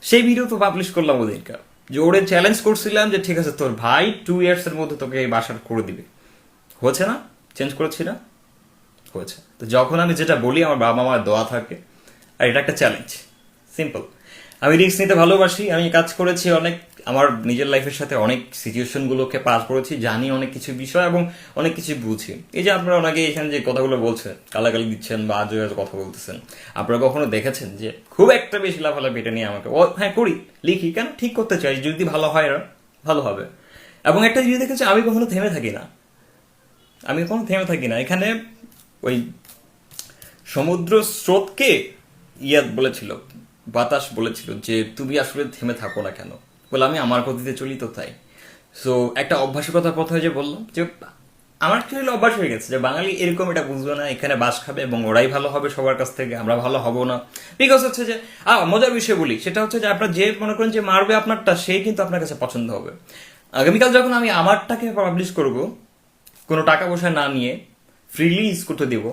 সেই ভিডিও তো পাবলিশ করলাম ওদেরকে, যে ওরে চ্যালেঞ্জ করছিলাম যে ঠিক আছে তোর ভাই 2 ইয়ার্স এর মধ্যে তোকে এই বাসার করে দিবে। হয়েছে না? চেঞ্জ করেছি না? হয়েছে। তো যখন আমি যেটা বলি আমার বাবা মার দোয়া থাকে, আর এটা একটা চ্যালেঞ্জ, সিম্পল। আমি রিস্ক নিতে ভালোবাসি। আমি কাজ করেছি অনেক, আমার নিজের লাইফের সাথে অনেক সিচুয়েশনগুলোকে পাস করেছি, জানি অনেক কিছু বিষয় এবং অনেক কিছু বুঝি। এই যে আপনারা অনেকে এখানে যে কথাগুলো বলছেন, গালাগালি দিচ্ছেন বা আজও কথা বলতেছেন, আপনারা কখনো দেখেছেন যে খুব একটা বেশি লাফালাফি এটা নিয়ে আমাকে? হ্যাঁ করি, লিখি, কেন? ঠিক করতে চাই, যদি ভালো হয় ভালো হবে। এবং একটা জিনিস দেখেছি, আমি কখনো থেমে থাকি না। এখানে ওই সমুদ্র স্রোতকে বলেছিল, বাতাস বলেছিল যে তুমি আসলে থেমে থাকো না কেন, বলে আমি আমার গতিতে চলি তো তাই। সো একটা অভ্যাসের কথা প্রথমে যে বললাম যে আমার অ্যাকচুয়ালি অভ্যাস হয়ে গেছে যে বাঙালি এরকম এটা বুঝবে না, এখানে বাস খাবে এবং ওরাই ভালো হবে সবার কাছ থেকে, আমরা ভালো হব না। বিকজ হচ্ছে যে মজার বিষয় বলি, সেটা হচ্ছে যে আপনার যে মনে করেন যে মারবে আপনারটা, সেই কিন্তু আপনার কাছে পছন্দ হবে। আগামীকাল যখন আমি আমারটাকে পাবলিশ করব কোনো টাকা পয়সা না নিয়ে, ফ্রিলি ইউজ করতে দিব,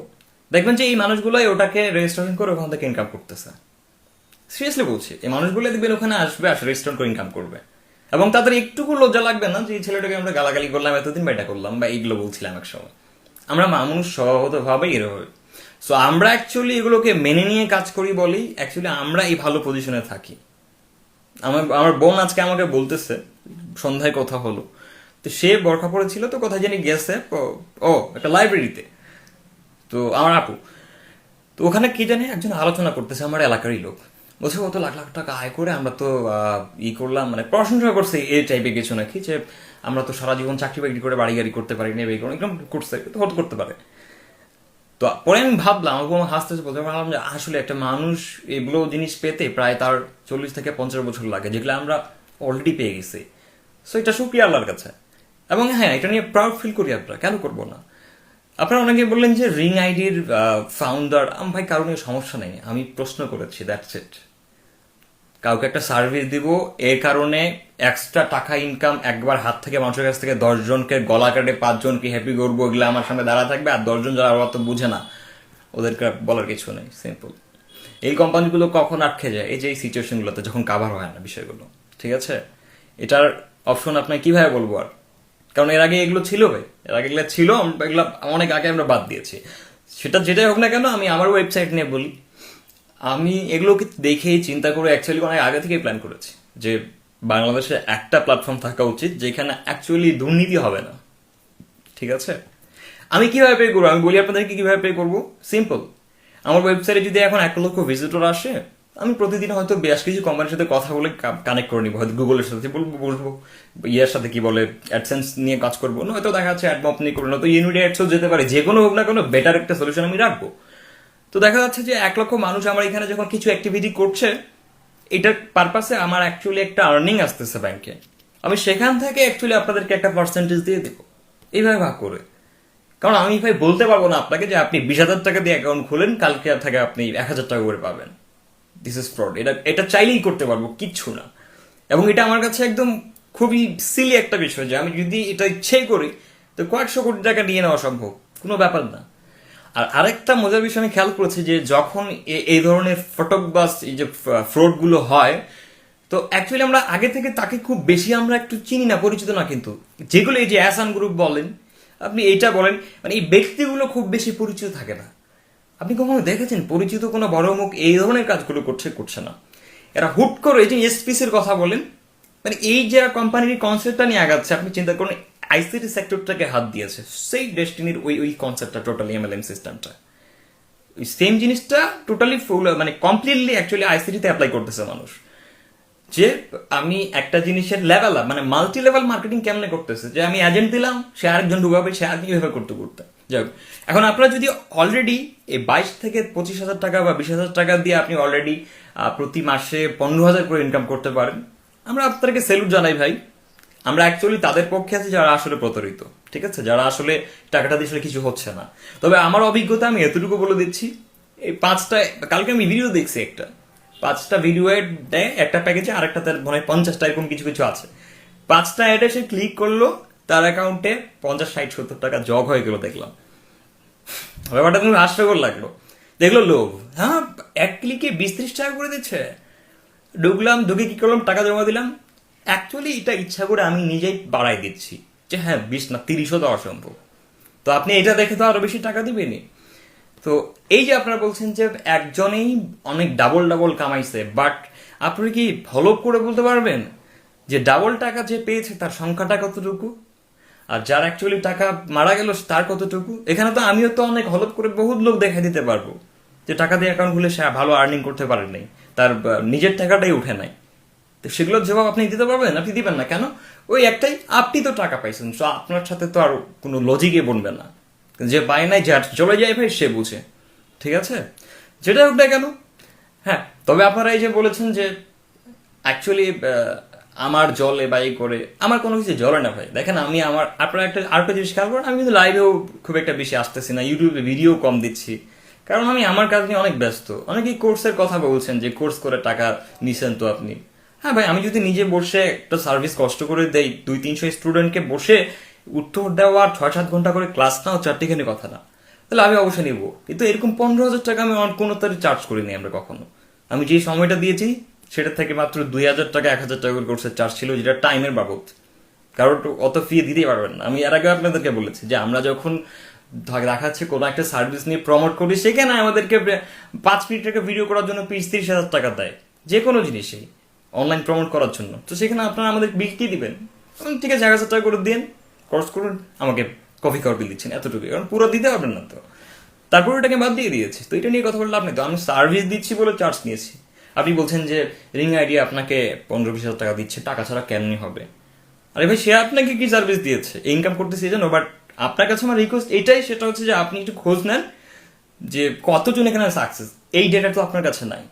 দেখবেন যে এই মানুষগুলোই ওটাকে রেজিস্ট্রেশন করে ওখান থেকে ইনকাম করতেছে। সিরিয়াসলি বলছি, এই মানুষগুলো দেখবেন ওখানে আসবে, রেজিস্ট্রেশন করে ইনকাম করবে, এবং তাদের একটুকু লজ্জা লাগবে না যে এই ছেলেটাকে আমরা গালাগালি করলাম এতদিন বা এটা করলাম বা এইগুলো বলছিলাম এক সময়। আমরা মানুষ স্বভাবতভাবেই এরকম। সো আমরা অ্যাকচুয়ালি এগুলোকে মেনে নিয়ে কাজ করি বলেই অ্যাকচুয়ালি আমরা এই ভালো পজিশনে থাকি। আমার আমার বোন আজকে আমাকে বলতেছে, সন্ধ্যায় কথা হলো, তো সে বরখা পড়েছিল, তো কোথায় জানি গেছে, একটা লাইব্রেরিতে, তো আমার আপু, তো ওখানে কি জানি একজন আলোচনা করতেছে, আমার এলাকারই লোক, বলছে ও তো লাখ লাখ টাকা আয় করে, আমরা তো করলাম, মানে প্রশংসা করছে এই টাইপের কিছু নাকি, যে আমরা তো সারা জীবন চাকরি বাকরি করে বাড়ি গাড়ি করতে পারি না, এরকম করছে, তো হতে করতে পারে। তো পরে আমি ভাবলাম, আমার হাসতেছে, বলতে পারলাম যে আসলে একটা মানুষ এগুলো জিনিস পেতে প্রায় তার 40 থেকে 50 বছর লাগে, যেগুলো আমরা অলরেডি পেয়ে গেছি। সো এটা সুপ্রিয়া আল্লাহর কাছে, এবং হ্যাঁ এটা নিয়ে প্রাউড ফিল করি, আমরা কেন করবো না। আপনারা অনেকে বললেন যে রিং আইডির ফাউন্ডার, ভাই কারণ সমস্যা নেই, আমি প্রশ্ন করেছি, দ্যাটস ইট। কাউকে একটা সার্ভিস দিব, এর কারণে এক্সট্রা টাকা ইনকাম একবার হাত থেকে মানুষের কাছ থেকে 10 জনকে গলা কাটে 5 জনকে হ্যাপি করবো, এগুলো আমার সামনে দাঁড়া থাকবে, আর 10 জন যারা অত বুঝে না ওদেরকে বলার কিছু নেই, সিম্পল। এই কোম্পানিগুলো কখন আটকে যায়, এই যে এই সিচুয়েশনগুলোতে যখন কাভার হয় না বিষয়গুলো, ঠিক আছে, এটার অপশন আপনাকে কিভাবে বলবো আর, কারণ এর আগে এগুলো ছিল ভাই, এর আগে এগুলো ছিল, এগুলো অনেক আগে আমরা বাদ দিয়েছি। সেটা যেটাই হোক না কেন, আমি আমার ওয়েবসাইট নিয়ে বলি, আমি এগুলোকে দেখেই চিন্তা করে অ্যাকচুয়ালি অনেক আগে থেকেই প্ল্যান করেছি যে বাংলাদেশে একটা প্ল্যাটফর্ম থাকা উচিত যেখানে অ্যাকচুয়ালি দুর্নীতি হবে না, ঠিক আছে। আমি কিভাবে পে করবো, আমি বলি আপনাদেরকে কিভাবে পে করবো, সিম্পল। আমার ওয়েবসাইটে যদি এখন 1 লক্ষ ভিজিটর আসে, আমি প্রতিদিন হয়তো বেশ কিছু কোম্পানির সাথে কথা বলে কানেক্ট করে নিবো, হয়তো গুগলের সাথে বলবো, ইয়ার সাথে কি বলে অ্যাডসেন্স নিয়ে কাজ করবো, হয়তো দেখা যাচ্ছে অ্যাডমপ নিয়ে করবো, তো ইউনিটি অ্যাডসও যেতে পারে, যে কোনো হোক না কোনো বেটার একটা সলিউশন আমি রাখবো। তো দেখা যাচ্ছে যে 1 লক্ষ মানুষ আমার এখানে যখন কিছু অ্যাক্টিভিটি করছে, এটার পারপাসে আমার অ্যাকচুয়ালি একটা আর্নিং আসতেছে ব্যাংকে, আমি সেখান থেকে অ্যাকচুয়ালি আপনাদেরকে একটা পার্সেন্টেজ দিয়ে দেবো, এইভাবে ভাগ করে। কারণ আমি ভাই বলতে পারবো না আপনাকে যে আপনি 20,000 টাকা দিয়ে অ্যাকাউন্ট খুলেন, কালকে থেকে আপনি 1,000 টাকা করে পাবেন, দিস ইজ ফ্রড। এটা চাইলেই করতে পারবো, কিচ্ছু না। এবং এটা আমার কাছে একদম খুবই সিলি একটা বিষয় যে আমি যদি এটা ইচ্ছেই করি তো কয়েকশো কোটি টাকা নিয়ে নেওয়া সম্ভব, কোনো ব্যাপার না। আর আরেকটা মজার বিষয় আমি খেয়াল করেছি যে যখন এই ধরনের ফটকবাজ এই যে ফ্রড গুলো হয়, তো অ্যাকচুয়ালি আমরা আগে থেকে তাকে খুব বেশি আমরা একটু চিনি না, পরিচিত না, কিন্তু যেগুলো এই যে অ্যাসান গ্রুপ বলেন, আপনি এইটা বলেন, মানে এই ব্যক্তিগুলো খুব বেশি পরিচিত থাকে না। আপনি কখনো দেখেছেন পরিচিত কোনো বড় মুখ এই ধরনের কাজগুলো করছে না, এরা হুট করে এই যে এসপিসির কথা বলেন, মানে এই যে কোম্পানির কনসেপ্টটা নিয়ে আগাচ্ছে, আপনি চিন্তা করুন আইসিটি সেক্টরটাকে হাত দিয়েছে, সেই ডেস্টিনির ওই কনসেপ্টটা, টোটালি এমএলএম সিস্টেমটা, সেম জিনিসটা টোটালি ফুল মানে কমপ্লিটলি অ্যাকচুয়ালি আইসিটিতে অ্যাপ্লাই করতেছে মানুষ। যে আমি একটা জিনিসের লেভেল আপ মানে মাল্টি লেভেল মার্কেটিং কেমনে করতেছে, যে আমি এজেন্ট দিলাম, সে আরেকজন ঢুকাবে, সে আরেকজন এভাবে করতে করতে যাই হোক। এখন আপনারা যদি অলরেডি এই 22 থেকে 25,000 টাকা বা 20,000 টাকা দিয়ে আপনি অলরেডি প্রতি মাসে 15,000 করে ইনকাম করতে পারেন, আমরা আপনাদেরকে স্যালুট জানাই ভাই। আমরা অ্যাকচুয়ালি তাদের পক্ষে আছি যারা আসলে প্রতারিত, ঠিক আছে, যারা আসলে টাকাটা দিয়ে আসলে কিছু হচ্ছে না। তবে আমার অভিজ্ঞতা আমি এতটুকু বলে দিচ্ছি, এই 5টা, কালকে আমি ভিডিও দেখছি, একটা 5টা ভিডিও অ্যাড দেয় একটা প্যাকেজে, আরেকটা তার মনে হয় 50টা এরকম কিছু কিছু আছে। 5টা অ্যাডে সে ক্লিক করলো, তার অ্যাকাউন্টে 50, 60, 70 টাকা জগ হয়ে গেল, দেখলাম। ব্যাপারটা তুমি হাস্যকর লাগলো, দেখলো লোভ, হ্যাঁ 1 ক্লিকে 20-30 টাকা করে দিচ্ছে। ঢুকলাম, ঢুকে কি করলাম, টাকা জমা দিলাম। অ্যাকচুয়ালি এটা ইচ্ছা করে আমি নিজেই বাড়াই দিচ্ছি যে হ্যাঁ 20 না 30ও দেওয়া সম্ভব, তো আপনি এটা দেখে তো আরো বেশি টাকা দিবেনি। তো এই যে আপনারা বলছেন যে একজনেই অনেক ডাবল ডাবল কামাইছে, বাট আপনি কি হলপ করে বলতে পারবেন যে ডাবল টাকা যে পেয়েছে তার সংখ্যাটা কতটুকু, আর যার অ্যাকচুয়ালি টাকা মারা গেল তার কতটুকু? এখানে তো আমিও তো অনেক হলপ করে বহুত লোক দেখা দিতে পারবো যে টাকা দিয়ে অ্যাকাউন্ট খুলে সে ভালো আর্নিং করতে পারেন নাই, তার নিজের টাকাটাই উঠে নাই। তো সেগুলোর জবাব আপনি দিতে পারবেন? আপনি দিবেন না কেন? ওই একটাই, আপনি তো টাকা পাইছেন, তো আপনার সাথে তো আর কোনো লজিকে বনবে না। যে পায় নাই, যার চলে যায় ভাই সে বুঝে। ঠিক আছে, যেটা হোক না কেন। হ্যাঁ, তবে আপনারা এই যে বলেছেন যে অ্যাকচুয়ালি আমার জলে বা এই করে, আমার কোনো কিছু জলে না ভাই। দেখেন আমি আমার, আপনারা একটা আরেকটা জিনিস খেয়াল করেন, আমি কিন্তু লাইভেও খুব একটা বেশি আসতেছি না, ইউটিউবে ভিডিও কম দিচ্ছি, কারণ আমি আমার কাজ নিয়ে অনেক ব্যস্ত। অনেকেই কোর্সের কথা বলছেন যে কোর্স করে টাকা নিছেন তো আপনি। হ্যাঁ ভাই, আমি যদি নিজে বসে একটা সার্ভিস কষ্ট করে দেই, 200-300 স্টুডেন্টকে বসে উত্তর দেওয়া, 6-7 ঘন্টা করে ক্লাস নাও, চারটিখানি কথা না, তাহলে আমি অবশ্যই নিবো। কিন্তু এরকম 15,000 টাকা আমি কোনো তার চার্জ করিনি আমরা কখনো। আমি যে সময়টা দিয়েছি সেটা থেকে মাত্র 2,000 টাকা, 1,000 টাকা করে কোর্সের চার্জ ছিল, যেটা টাইমের বাবদ। কারণ অত ফি দিতেই পারবেন না। আমি এর আগে আপনাদেরকে বলেছি যে আমরা যখন দেখা যাচ্ছে কোনো একটা সার্ভিস নিয়ে প্রমোট করি, সেখানে আমাদেরকে 5 মিনিট টাকা ভিডিও করার জন্য 30,000 টাকা দেয়, যে কোনো জিনিসেই অনলাইন প্রমোট করার জন্য। তো সেখানে আপনারা আমাদের বিল কি দিবেন? ঠিক আছে, 1,000 টাকা করে দিন, খরচ করুন, আমাকে কফি খাওয়ার বিল দিচ্ছেন এতটুকু, কারণ পুরো দিতে পারবেন না তো। তারপর এটাকে বাদ দিয়ে দিয়েছি, তো এটা নিয়ে কথা বললে আপনি তো, আমি সার্ভিস দিচ্ছি বলে চার্জ নিয়েছি। আপনি বলছেন যে রিং আইডিয়া আপনাকে 15-20 হাজার টাকা দিচ্ছে, টাকা ছাড়া কেমনি হবে? আরে ভাই, সে আপনাকে কি সার্ভিস দিয়েছে? ইনকাম করতেছে এই জন্য। বাট আপনার কাছে আমার রিকোয়েস্ট এটাই, সেটা হচ্ছে যে আপনি একটু খোঁজ নেন যে কতজন এখানে সাকসেস। এই ডেটা তো আপনার কাছে নাই,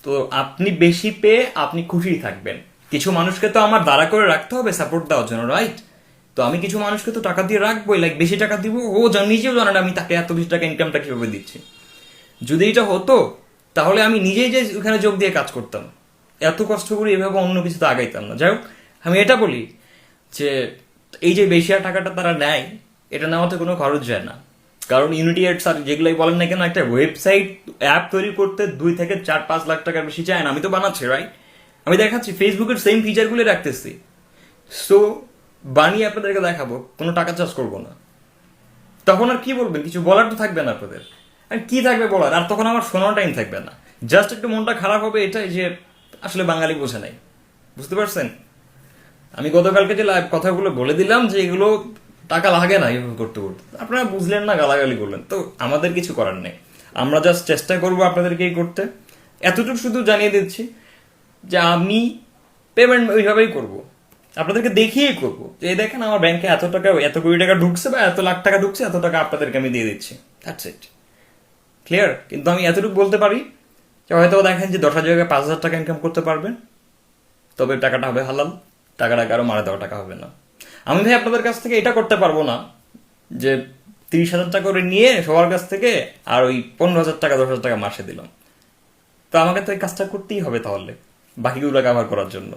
তো আপনি বেশি পেয়ে আপনি খুশি থাকবেন। কিছু মানুষকে তো আমার দাঁড়া করে রাখতে হবে সাপোর্ট দেওয়ার জন্য, রাইট? তো আমি কিছু মানুষকে তো টাকা দিয়ে রাখবোই, লাইক বেশি টাকা দিব, ও নিজেও জানে না আমি তাকে এত বেশি টাকা ইনকামটা কিভাবে দিচ্ছি। যদি এটা হতো তাহলে আমি নিজেই যে ওখানে যোগ দিয়ে কাজ করতাম, এত কষ্ট করে এভাবে অন্য কিছু তো আগাইতাম না। যাই হোক, আমি এটা বলি যে এই যে বেশি টাকাটা তারা নেয়, এটা নেওয়াতে কোনো খরচ যায় না। কারণ ইউনিটি এডস আর যেগুলোই বলেন না কেন, একটা ওয়েবসাইট অ্যাপ তৈরি করতে 2 থেকে 4-5 লাখ টাকার বেশি চায় না। আমি তো বানাচ্ছি, রাইট? আমি দেখাচ্ছি, ফেসবুকের সেম ফিচারগুলো রাখতেছি। সো বানিয়ে আপনাদেরকে দেখাবো, কোনো টাকা চার্জ করবো না। তখন আর কি বলবেন? কিছু বলার তো থাকবে না আপনাদের। আর কি থাকবে বলার? আর তখন আমার শোনার টাইম থাকবে না। জাস্ট একটু মনটা খারাপ হবে এটাই যে আসলে বাঙালি বোঝে নাই। বুঝতে পারছেন? আমি গতকালকে যে লাইভ কথাগুলো বলে দিলাম যে এগুলো টাকা লাগে না এভাবে করতে করতে, আপনারা বুঝলেন না, গালাগালি করলেন, তো আমাদের কিছু করার নেই। আমরা জাস্ট চেষ্টা করবো আপনাদেরকে এই করতে। এতটুকু শুধু জানিয়ে দিচ্ছি যে আমি পেমেন্ট ওইভাবেই করবো, আপনাদেরকে দেখিয়েই করবো যে এই দেখেন আমার ব্যাংকে এত টাকা, এত কোটি টাকা ঢুকছে বা এত লাখ টাকা ঢুকছে, এত টাকা আপনাদেরকে আমি দিয়ে দিচ্ছি, দ্যাটস ইট। ক্লিয়ার? কিন্তু আমি এতটুকু বলতে পারি যে হয়তো দেখেন যে 10,000 জায়গায় 5,000 টাকা ইনকাম করতে পারবেন, তবে টাকাটা হবে হালাল, টাকাটাকে আরো মারা দেওয়া টাকা হবে না। আমি ভাই আপনাদের কাছ থেকে এটা করতে পারবো না যে 30,000 টাকা করে নিয়ে সবার কাছ থেকে আর ওই 15,000 টাকা 10,000 টাকা মাসে দিলাম। তো আমাকে তো এই কাজটা করতেই হবে তাহলে বাকিগুলো কাভার করার জন্য।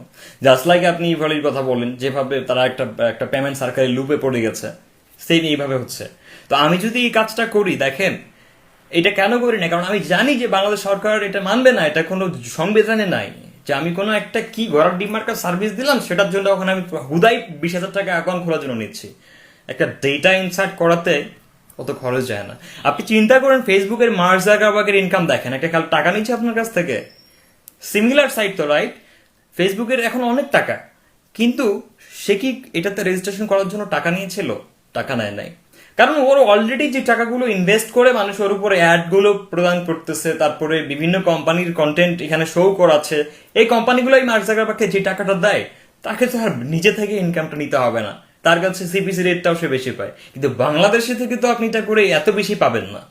জাস্ট লাইক আপনি ইভ্যালির কথা বলেন, যেভাবে তারা একটা একটা পেমেন্ট সার্কেলের লুপে পড়ে গেছে, সেম এইভাবে হচ্ছে। তো আমি যদি এই কাজটা করি, দেখেন এটা কেন করি না, কারণ আমি জানি যে বাংলাদেশ সরকার এটা মানবে না, এটা কোনো সংবিধানে নাই যে আমি কোনো একটা কি ঘোড়ার ডিমার্কার সার্ভিস দিলাম সেটার জন্য ওখানে আমি হুদাই 20,000 টাকা অ্যাকাউন্ট খোলার জন্য নিচ্ছি। একটা ডেটা ইনসার্ট করাতে অত খরচ যায় না। আপনি চিন্তা করেন, ফেসবুকের মার্ক জাকারবার্গের ইনকাম দেখেন, একটা খালি টাকা নিচ্ছে আপনার কাছ থেকে। সিমিলার সাইট তো, রাইট? ফেসবুকের এখন অনেক টাকা, কিন্তু সে কি এটাতে রেজিস্ট্রেশন করার জন্য টাকা নিয়েছিল? টাকা নেয় নাই, কারণ ওর অলরেডি যে টাকাগুলো ইনভেস্ট করে মানুষ ওর উপরে অ্যাড গুলো প্রদান করতেছে, তারপরে বিভিন্ন কোম্পানির কন্টেন্ট এখানে শো করাচ্ছে, এই কোম্পানিগুলোই মার্ক জাকারবার্গকে যে টাকাটা দেয়, তাকে তো আর নিজে থেকে ইনকামটা নিতে হবে না, তার কাছে সিপিসি রেটটাও সে বেশি পায়। কিন্তু বাংলাদেশে থেকে তো আপনি এটা করে এত বেশি পাবেন না,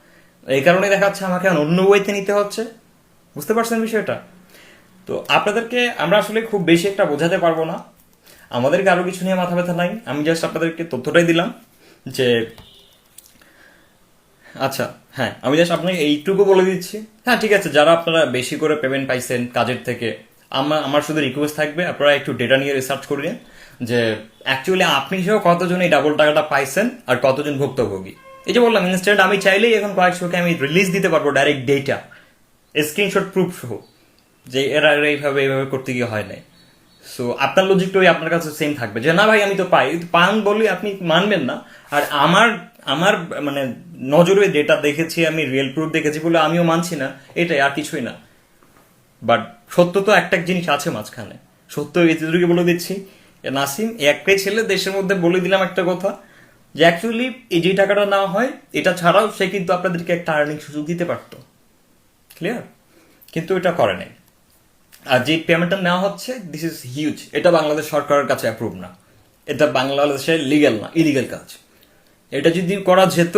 এই কারণে দেখা যাচ্ছে আমাকে অন্য ওয়েতে নিতে হচ্ছে। বুঝতে পারছেন বিষয়টা? তো আপনাদেরকে আমরা আসলে খুব বেশি একটা বোঝাতে পারবো না, আমাদেরকে আরো কিছু নিয়ে মাথা ব্যথা নাই। আমি জাস্ট আপনাদেরকে তথ্যটাই দিলাম যে আচ্ছা, হ্যাঁ, আমি জাস্ট আপনাকে এইটুকু বলে দিচ্ছি। হ্যাঁ ঠিক আছে, যারা আপনারা বেশি করে পেমেন্ট পাইছেন কাজের থেকে, আমার শুধু রিকোয়েস্ট থাকবে আপনারা একটু ডেটা নিয়ে রিসার্চ করিয়ে যে অ্যাকচুয়ালি আপনি সহ কতজন এই ডাবল টাকাটা পাইছেন আর কতজন ভুক্তভোগী। এই যে বললাম ইনস্ট্যান্ট, আমি চাইলেই এখন কয়েকশোকে আমি রিলিজ দিতে পারবো ডাইরেক্ট ডেটা, স্ক্রিনশট প্রুফ সহ, যে এরা এইভাবে এইভাবে করতে গিয়ে হয় নাই। সো আপনার লজিকটা ওই আপনার কাছে সেম থাকবে যে না ভাই আমি তো পান বলি আপনি মানবেন না। আর আমার আমার মানে নজরে ডেটা দেখেছি, আমি রিয়েল প্রুফ দেখেছি বলে আমিও মানছি না, এটাই, আর কিছুই না। বাট সত্য তো একটা জিনিস আছে মাঝখানে, সত্য এতটুকু বলে দিচ্ছি। নাসিম একটাই ছেলে, দেশের মধ্যে বলে দিলাম একটা কথা যে অ্যাকচুয়ালি এই যে টাকাটা না হয়, এটা ছাড়াও সে কিন্তু আপনাদেরকে একটা আর্নিং সুযোগ দিতে পারতো। ক্লিয়ার? কিন্তু এটা করে নাই। আর যে পেমেন্টটা নেওয়া হচ্ছে, দিস ইজ হিউজ। এটা বাংলাদেশ সরকারের কাছে অ্যাপ্রুভ না, এটা বাংলাদেশের লিগ্যাল না, ইলিগাল কাজ। এটা যদি করা যেত,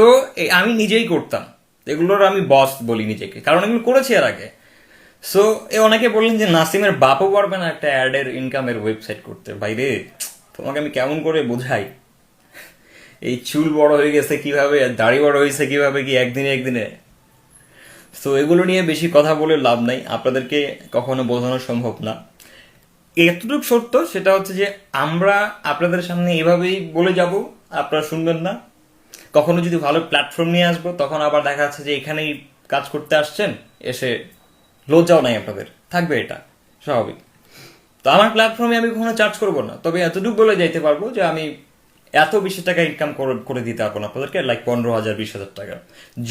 আমি নিজেই করতাম, এগুলোর আমি বস বলি নিজেকে, কারণ এগুলো করেছি এর আগে। সো অনেকে বললেন যে নাসিমের বাপও পারবে না একটা অ্যাডের ইনকামের ওয়েবসাইট করতে। বাইরে তোমাকে আমি কেমন করে বোঝাই, এই চুল বড় হয়ে গেছে কিভাবে, দাড়ি বড় হয়েছে কিভাবে, কি একদিনে একদিনে। তো এগুলো নিয়ে বেশি কথা বলে লাভ নাই, আপনাদেরকে কখনো বোঝানো সম্ভব না। এতটুকু সত্য, সেটা হচ্ছে যে আমরা আপনাদের সামনে এভাবেই বলে যাব, আপনারা শুনবেন না। কখনো যদি ভালো প্ল্যাটফর্ম নিয়ে আসবো, তখন আবার দেখা যাচ্ছে যে এখানেই কাজ করতে আসছেন, এসে লজ্জাও নাই আপনাদের, থাকবে, এটা স্বাভাবিক। তো আমার প্ল্যাটফর্মে আমি কখনো চার্জ করবো না, তবে এতটুকু বলে যাইতে পারবো যে আমি এত বেশি টাকা ইনকাম করে দিতে পারবো না আপনাদেরকে, লাইক 15,000 20,000 টাকা।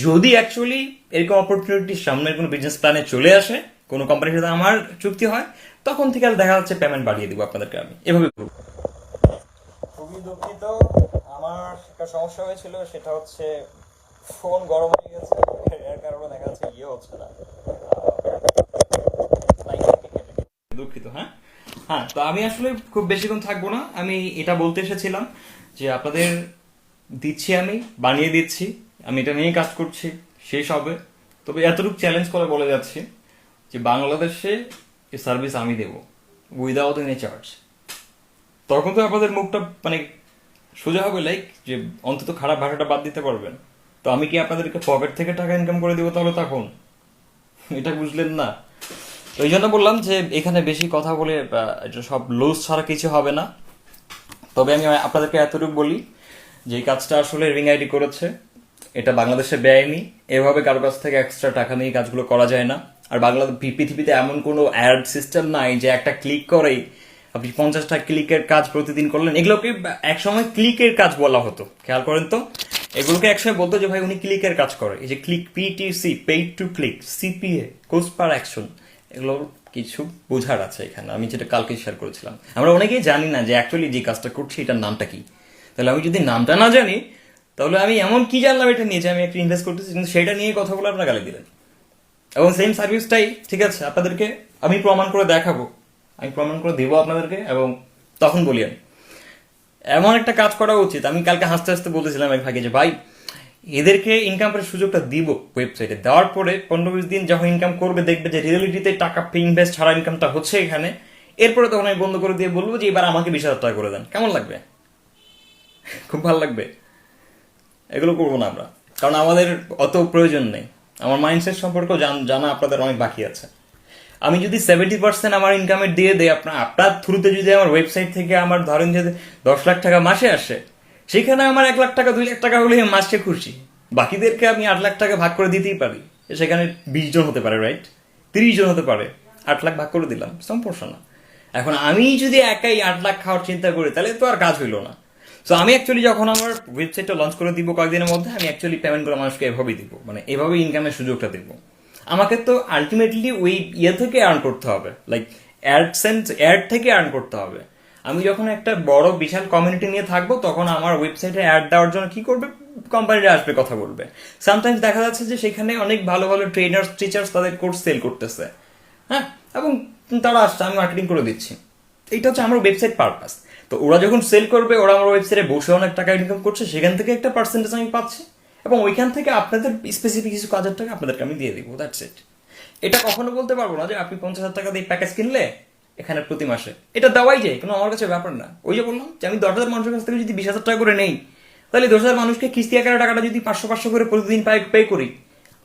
যদি অ্যাকচুয়ালি এরকম অপরচুনিটি সামনের কোনো বিজনেস প্ল্যানে চলে আসে, কোনো কোম্পানির সাথে আমার চুক্তি হয়, তখন থেকে আর দেখা যাচ্ছে পেমেন্ট বাড়িয়ে দিব আপনাদেরকে, আমি এভাবে করবো। খুবই দুঃখিত, আমার একটা সমস্যা হয়েছিল, সেটা হচ্ছে ফোন গরম হয়ে গেছে, এর কারণে দেখা যাচ্ছে হচ্ছে না। দুঃখিত। হ্যাঁ হ্যাঁ, তো আমি আসলে খুব বেশিক্ষণ থাকবো না, আমি এটা বলতে এসেছিলাম যে আপনাদের দিচ্ছি, আমি বানিয়ে দিচ্ছি, আমি এটা নিয়ে কাজ করছি, শেষ হবে। তবে এতটুকু চ্যালেঞ্জ করে বলে যাচ্ছি যে বাংলাদেশে এই সার্ভিস আমি দেবো উইদাউট এনি চার্জ। তখন তো আপনাদের মুখটা মানে সোজা হবে, লাইক যে অন্তত খারাপ ভাষাটা বাদ দিতে পারবেন। তো আমি কি আপনাদেরকে পকেট থেকে টাকা ইনকাম করে দিব তাহলে তখন? এটা বুঝলেন না। তো এই জন্য বললাম যে এখানে বেশি কথা বলে এটা সব লুজ ছাড়া কিছু হবে না। তবে আমি আপনাদেরকে এতটুকু বলি যে এই কাজটা আসলে রিং আইডি করেছে, এটা বাংলাদেশে বেআইনি, এভাবে কারো কাছ থেকে এক্সট্রা টাকা নিয়ে কাজগুলো করা যায় না। আর পৃথিবীতে এমন কোনো অ্যাড সিস্টেম নাই যে একটা ক্লিক করেই আপনি 50টা ক্লিকের কাজ প্রতিদিন করলেন। এগুলোকে একসময় ক্লিকের কাজ বলা হতো, খেয়াল করেন তো। এগুলোকে একসময় বলতো যে ভাই উনি ক্লিকের কাজ করে, এই যে click, PTC, paid two click, CPA, coast পার অ্যাকশন, এগুলো কিছু বোঝার আছে এখানে। আমি যেটা কালকে শেয়ার করেছিলাম, আমরা অনেকেই জানি না যে অ্যাকচুয়ালি যে কাজটা করছি এটার নামটা কি। তাহলে আমি যদি নামটা না জানি, তাহলে আমি এমন কি জানলাম এটা নিয়ে যে আমি একটা ইনভেস্ট করতেছি, কিন্তু সেটা নিয়ে কথা বলে আপনারা গালি দিলেন। এবং সেম সার্ভিসটাই ঠিক আছে, আপনাদেরকে আমি প্রমাণ করে দেখাবো, আমি প্রমাণ করে দেবো আপনাদেরকে, এবং তখন বলি আমি এমন একটা কাজ করা উচিত। আমি কালকে হাসতে হাসতে বলতেছিলাম এক ভাগে যে ভাই এদেরকে ইনকামের সুযোগটা দিব ওয়েবসাইটে, দেওয়ার পরে 15-20 দিন যখন ইনকাম করবে, দেখবে যে রিয়েলিটিতে টাকা ইনভেস্ট ছাড়া ইনকামটা হচ্ছে এখানে, এরপরে তখন আমি বন্ধ করে দিয়ে বলবো যে এবার আমাকে 20,000 টাকা করে দেন। কেমন লাগবে? খুব ভালো লাগবে। এগুলো করবো না আমরা, কারণ আমাদের অত প্রয়োজন নেই। আমার মাইন্ডসেট সম্পর্কেও জানা আপনাদের অনেক বাকি আছে। আমি যদি 70% আমার ইনকামের দিয়ে দেয়, আপনার থ্রুতে যদি আমার ওয়েবসাইট থেকে আমার ধরেন যে 10 লাখ টাকা মাসে আসে, সেখানে আমার 1 লাখ টাকা 2 লাখ টাকা হলে মাসে খুশি। বাকিদেরকে আমি 8 লাখ টাকা ভাগ করে দিতেই পারি, সেখানে 20 জন হতে পারে, রাইট, 30 জন হতে পারে, 8 লাখ ভাগ করে দিলাম, সমস্যা না। এখন আমি যদি একাই 8 লাখ খাওয়ার চিন্তা করি, তাহলে তো আর কাজ হইলো না। সো আমি অ্যাকচুয়ালি যখন আমার ওয়েবসাইটটা লঞ্চ করে দিব কয়েকদিনের মধ্যে, আমি অ্যাকচুয়ালি পেমেন্ট করে মানুষকে এভাবেই দিব, মানে এভাবেই ইনকামের সুযোগটা দেবো। আমাকে তো আলটিমেটলি ওই থেকে আর্ন করতে হবে, লাইক অ্যাড থেকে আর্ন করতে হবে। আমি যখন একটা বড় বিশাল কমিউনিটি নিয়ে থাকবো, তখন আমার ওয়েবসাইটে অ্যাড দেওয়ার জন্য কি করবে, কোম্পানিরা আসবে, কথা বলবে। সামটাইমস দেখা যাচ্ছে যে সেখানে অনেক ভালো ভালো ট্রেনার্স, টিচার্স তাদের কোর্স সেল করতেছে, হ্যাঁ, এবং তারা আসছে, আমি মার্কেটিং করে দিচ্ছি। এইটা হচ্ছে আমার ওয়েবসাইট পারপাস। তো ওরা যখন সেল করবে, ওরা আমার ওয়েবসাইটে বসে অনেক টাকা ইনকাম করছে, সেখান থেকে একটা পার্সেন্টেজ আমি পাচ্ছি, এবং ওইখান থেকে আপনাদের স্পেসিফিক কিছু কাজের টাকা আপনাদেরকে আমি দিয়ে দিব, দ্যাটস ইট। এটা কখনো বলতে পারবো না যে আপনি 50,000 টাকা দিয়ে প্যাকেজ কিনলে এখানে প্রতি মাসে, এটা দেওয়াই যায়, কোনো আমার কাছে ব্যাপার না। ওই যে বললাম যে আমি 10,000 মানুষের কাছ থেকে যদি 20,000 টাকা করে নেই, তাহলে 10,000 মানুষকে কিস্তি আকারে টাকাটা যদি 500-500 করে প্রতিদিন পে করি,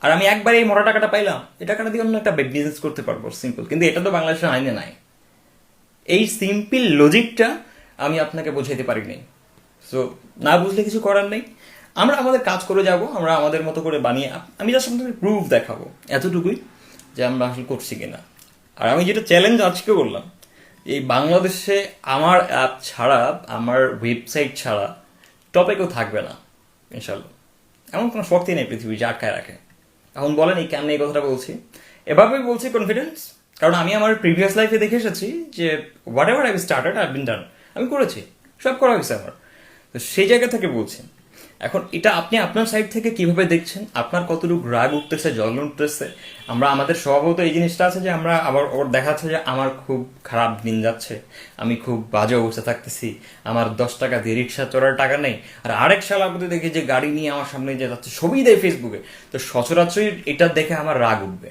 আর আমি একবারে এই মোটা টাকাটা পাইলাম, এই টাকাটা দিয়ে অন্য একটা বিজনেস করতে পারবো, সিম্পল। কিন্তু এটা তো বাংলাদেশের আইনে নাই। এই সিম্পল লজিকটা আমি আপনাকে বোঝাইতে পারি নাই। সো না বুঝলে কিছু করার নেই, আমরা আমাদের কাজ করে যাব, আমরা আমাদের মতো করে বানিয়ে, আমি জাস্ট আপনাদের প্রুফ দেখাবো, এতটুকুই, যে আমরা আসলে করছি কিনা। আর আমি যেটা চ্যালেঞ্জ আজকে বললাম, এই বাংলাদেশে আমার অ্যাপ ছাড়া, আমার ওয়েবসাইট ছাড়া টপে কেউ থাকবে না ইনশাল্লাহ। এমন কোনো শক্তি নেই পৃথিবী যে আটকায় রাখে। এখন বলেন এই কেন এই কথাটা বলছি, এভাবেই বলছি কনফিডেন্স, কারণ আমি আমার প্রিভিয়াস লাইফে দেখে এসেছি যে whatever I started I been done, আমি করেছি, সব করা হয়েছে আমার। তো সেই জায়গা থেকে বলছি এখন এটা আপনি আপনার সাইড থেকে কিভাবে দেখছেন, আপনার কতটুকু রাগ উঠতেছে, জ্বলন উঠতেছে। আমরা আমাদের স্বভাবত এই জিনিসটা আছে যে আমরা আবার ওর দেখা যাচ্ছে যে আমার খুব খারাপ দিন যাচ্ছে, আমি খুব বাজে অবস্থা থাকতেছি, আমার 10 টাকা দিয়ে রিক্সা চড়ার টাকা নেই, আর আরেক শালা প্রতি দেখি যে গাড়ি নিয়ে আমার সামনে যে যাচ্ছে, ছবি দেয় ফেসবুকে। তো সচরাচর এটা দেখে আমার রাগ উঠবে,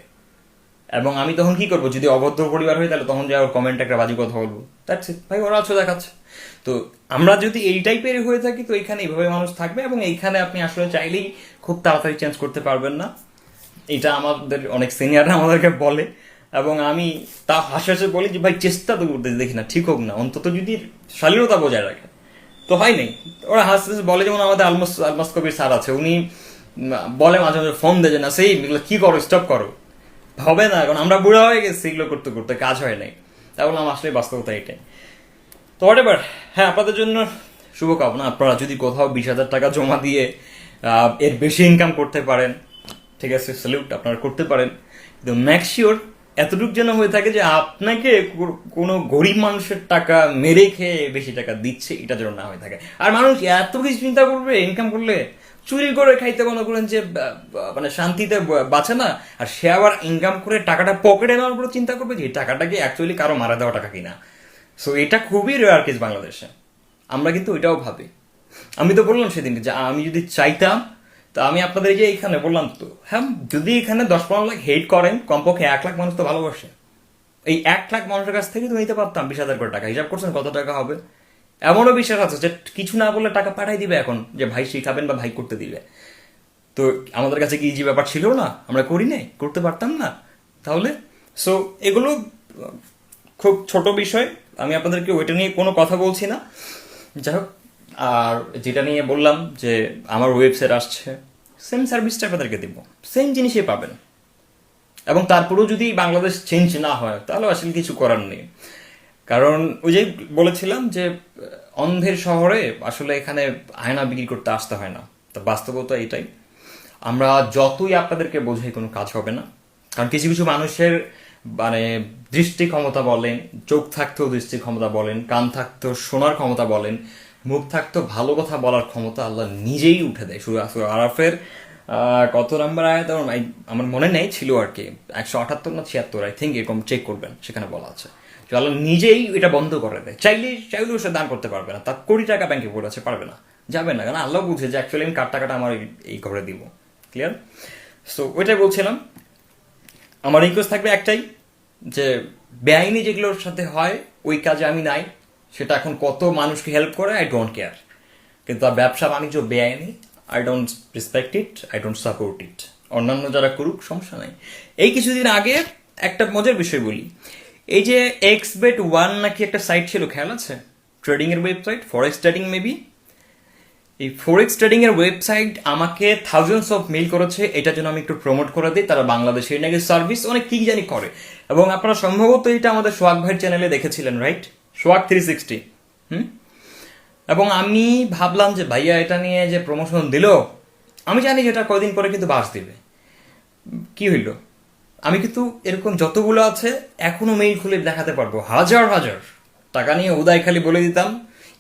এবং আমি তখন কি করবো, যদি অভদ্র পরিবার হয় তাহলে তখন যে ওর কমেন্ট একটা বাজে কথা বলবো, দ্যাটস ইট ভাই, ওরা আছো দেখাচ্ছে। তো আমরা যদি এই টাইপের হয়ে থাকি তো এখানে এইভাবে মানুষ থাকবে, এবং এইখানে আপনি আসলে চাইলেই খুব তাড়াতাড়ি চেঞ্জ করতে পারবেন না। এটা আমাদের অনেক সিনিয়ররা আমাদেরকে বলে, এবং আমি তা হাসে হাসে বলি যে ভাই চেষ্টা তো করতে দেখি না, ঠিক হোক না, অন্তত যদি শালীনতা বজায় রাখে। তো হয় নাই, ওরা হাসতে হাসতে বলে। যেমন আমাদের আলমাস কবির স্যার আছে, উনি বলে মাঝে মাঝে ফোন দেয় যে না সেই এগুলো কি করো, স্টপ করো, হবে না, এখন আমরা বুড়া হয়ে গেছি, এগুলো করতে করতে কাজ হয় নাই। তাই বললাম আসলে বাস্তবতা এটাই। তো হোয়াটএভার, হ্যাঁ আপনাদের জন্য শুভকামনা। আপনারা যদি কোথাও 20,000 টাকা জমা দিয়ে এর বেশি ইনকাম করতে পারেন, ঠিক আছে, স্যালিউট, আপনারা করতে পারেন। কিন্তু মেক শিওর এতটুকু যেন হয়ে থাকে যে আপনাকে কোনো গরিব মানুষের টাকা মেরে খেয়ে বেশি টাকা দিচ্ছে, এটা যেন না হয়ে থাকে। আর মানুষ এত কিছু চিন্তা করবে ইনকাম করলে, চুরি করে খাইতে মনে করেন যে মানে শান্তিতে বাঁচে না, আর সে আবার ইনকাম করে টাকাটা পকেটে নেওয়ার পর চিন্তা করবে যে এই টাকাটা কি অ্যাকচুয়ালি কারো মারা দেওয়া টাকা কিনা। সো এটা খুবই রেয়ার কেস বাংলাদেশে, আমরা কিন্তু ওইটাও ভাবি। আমি তো বললাম সেদিন যে আমি যদি চাইতাম, তা আমি আপনাদের যে এখানে বললাম তো, হ্যাঁ যদি এখানে 10-15 লাখ হেট করেন, কমপক্ষে 1 লাখ মানুষ তো ভালোবাসে, এই 1 লাখ মানুষের কাছ থেকে তো নিতে পারতাম 20,000 করে টাকা। হিসাব করছেন কত টাকা হবে? এমনও বিশ্বাস আছে যে কিছু না বললে টাকা পাঠাই দিবে এখন, যে ভাই শিখাবেন বা ভাই করতে দিবে। তো আমাদের কাছে কি ইজি ব্যাপার ছিল না? আমরা করি নাই, করতে পারতাম না তাহলে? সো এগুলো খুব ছোট বিষয়, আমি আপনাদেরকে ওইটা নিয়ে কোনো কথা বলছি না। যাই হোক, আর যেটা নিয়ে বললাম যে আমার ওয়েবসাইট আসছে, সেম সার্ভিসটা আপনাদেরকে দিব, সেম জিনিসই পাবেন। এবং তারপরেও যদি বাংলাদেশ চেঞ্জ না হয় তাহলে আসলে কিছু করার নেই। কারণ ওই যে বলেছিলাম যে অন্ধের শহরে আসলে এখানে আয়না বিক্রি করতে আসতে হয় না। তো বাস্তবতা এটাই, আমরা যতই আপনাদেরকে বোঝাই কোনো কাজ হবে না। কারণ কিছু কিছু মানুষের মানে দৃষ্টি ক্ষমতা বলেন, চোখ থাকতেও দৃষ্টি ক্ষমতা বলেন, কান থাকতেও শোনার ক্ষমতা বলেন, মুখ থাকতেও ভালো কথা বলার ক্ষমতা আল্লাহ নিজেই উঠে দেয়। সূরা আরাফের কত নাম্বার আয়াত আমার মনে নেই, ছিল আর কি 178 না 76, আই থিঙ্ক, এরকম চেক করবেন, সেখানে বলা আছে যে আল্লাহ নিজেই এটা বন্ধ করে দেয়। চাইলেও সে দান করতে পারবে না, তার কোটি টাকা ব্যাংকে পড়ে আছে, পারবে না, যাবে না, কারণ আল্লাহ বুঝে যে অ্যাকচুয়ালি আমি কার টাকাটা আমার এই করে দিব। ক্লিয়ার? সো ওইটাই বলছিলাম, আমার রিকোয়েস্ট থাকবে একটাই, যে বেআইনি যেগুলোর সাথে হয় ওই কাজে আমি নাই। সেটা এখন কত মানুষকে হেল্প করে, আই ডোন্ট কেয়ার। কিন্তু আর ব্যবসা বাণিজ্য বেআইনি, I don't respect it, I don't support ইট। অন্যান্য যারা করুক সমস্যা নাই। এই কিছুদিন আগে একটা মজার বিষয় বলি, এই যে XBet1 নাকি একটা সাইট ছিল, খেয়াল আছে? ট্রেডিং এর ওয়েবসাইট, ফরেক্স ট্রেডিং মেবি। এই ফরেক্স ট্রেডিং এর ওয়েবসাইট আমাকে থাউজেন্ডস অফ মেইল করেছে, এটার জন্য আমি একটু প্রমোট করে দিই, তারা বাংলাদেশের নাকি সার্ভিস অনেক কি জানি করে। এবং আপনারা সম্ভবত এটা আমাদের সোহাগ ভাইয়ের চ্যানেলে দেখেছিলেন, রাইট? সোহাগ 360। এবং আমি ভাবলাম যে ভাইয়া এটা নিয়ে যে প্রমোশন দিল, আমি জানি যে এটা কয়দিন পরে কিন্তু বাস দিবে। কি হইল? আমি কিন্তু এরকম যতগুলো আছে এখনো মেইল খুলে দেখাতে পারবো, হাজার হাজার টাকা নিয়ে উদয় খালি বলে দিতাম।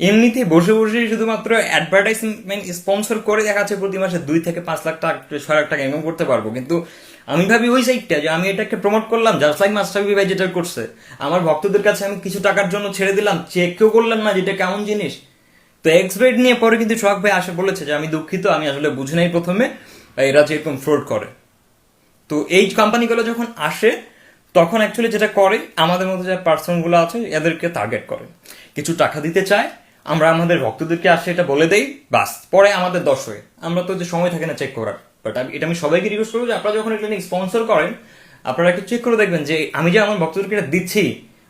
এমনিতে বসে বসে শুধুমাত্র অ্যাডভার্টাইজমেন্ট স্পন্সর করে দেখাচ্ছে প্রতি মাসে 2 থেকে 5 লাখ টাকা, 6 লাখ টাকা ইনকাম করতে পারবো। কিন্তু আমি ভাবি ওই সাইডটা যে আমি এটাকে প্রমোট করলাম, জাস্ট লাইক মাস্টারবি ভাই যেটা করছে, আমার ভক্তদের কাছে আমি কিছু টাকার জন্য ছেড়ে দিলাম, চেক কেউ করলাম না যেটা কেমন জিনিস। তো XBet নিয়ে পরে কিন্তু সোহাগ ভাই আসে বলেছে যে আমি দুঃখিত, আমি আসলে বুঝি নাই প্রথমে এরা যেরকম ফ্রড করে। তো এই কোম্পানিগুলো যখন আসে তখন অ্যাকচুয়ালি যেটা করে, আমাদের মধ্যে যে পার্সনগুলো আছে এদেরকে টার্গেট করে, কিছু টাকা দিতে চায়, আমরা আমাদের ভক্তদেরকে আসে এটা বলে দেই, বাস পরে আমাদের দশ হয়ে, আমরা তো যে সময় থাকে না চেক করার। বাট এটা আমি সবাইকে রিকোয়েস্ট করবো যে আপনারা যখন এটা নিয়ে স্পন্সর করেন, আপনারা একটু চেক করে দেখবেন যে আমি যে আমার ভক্তদেরকে এটা দিচ্ছি,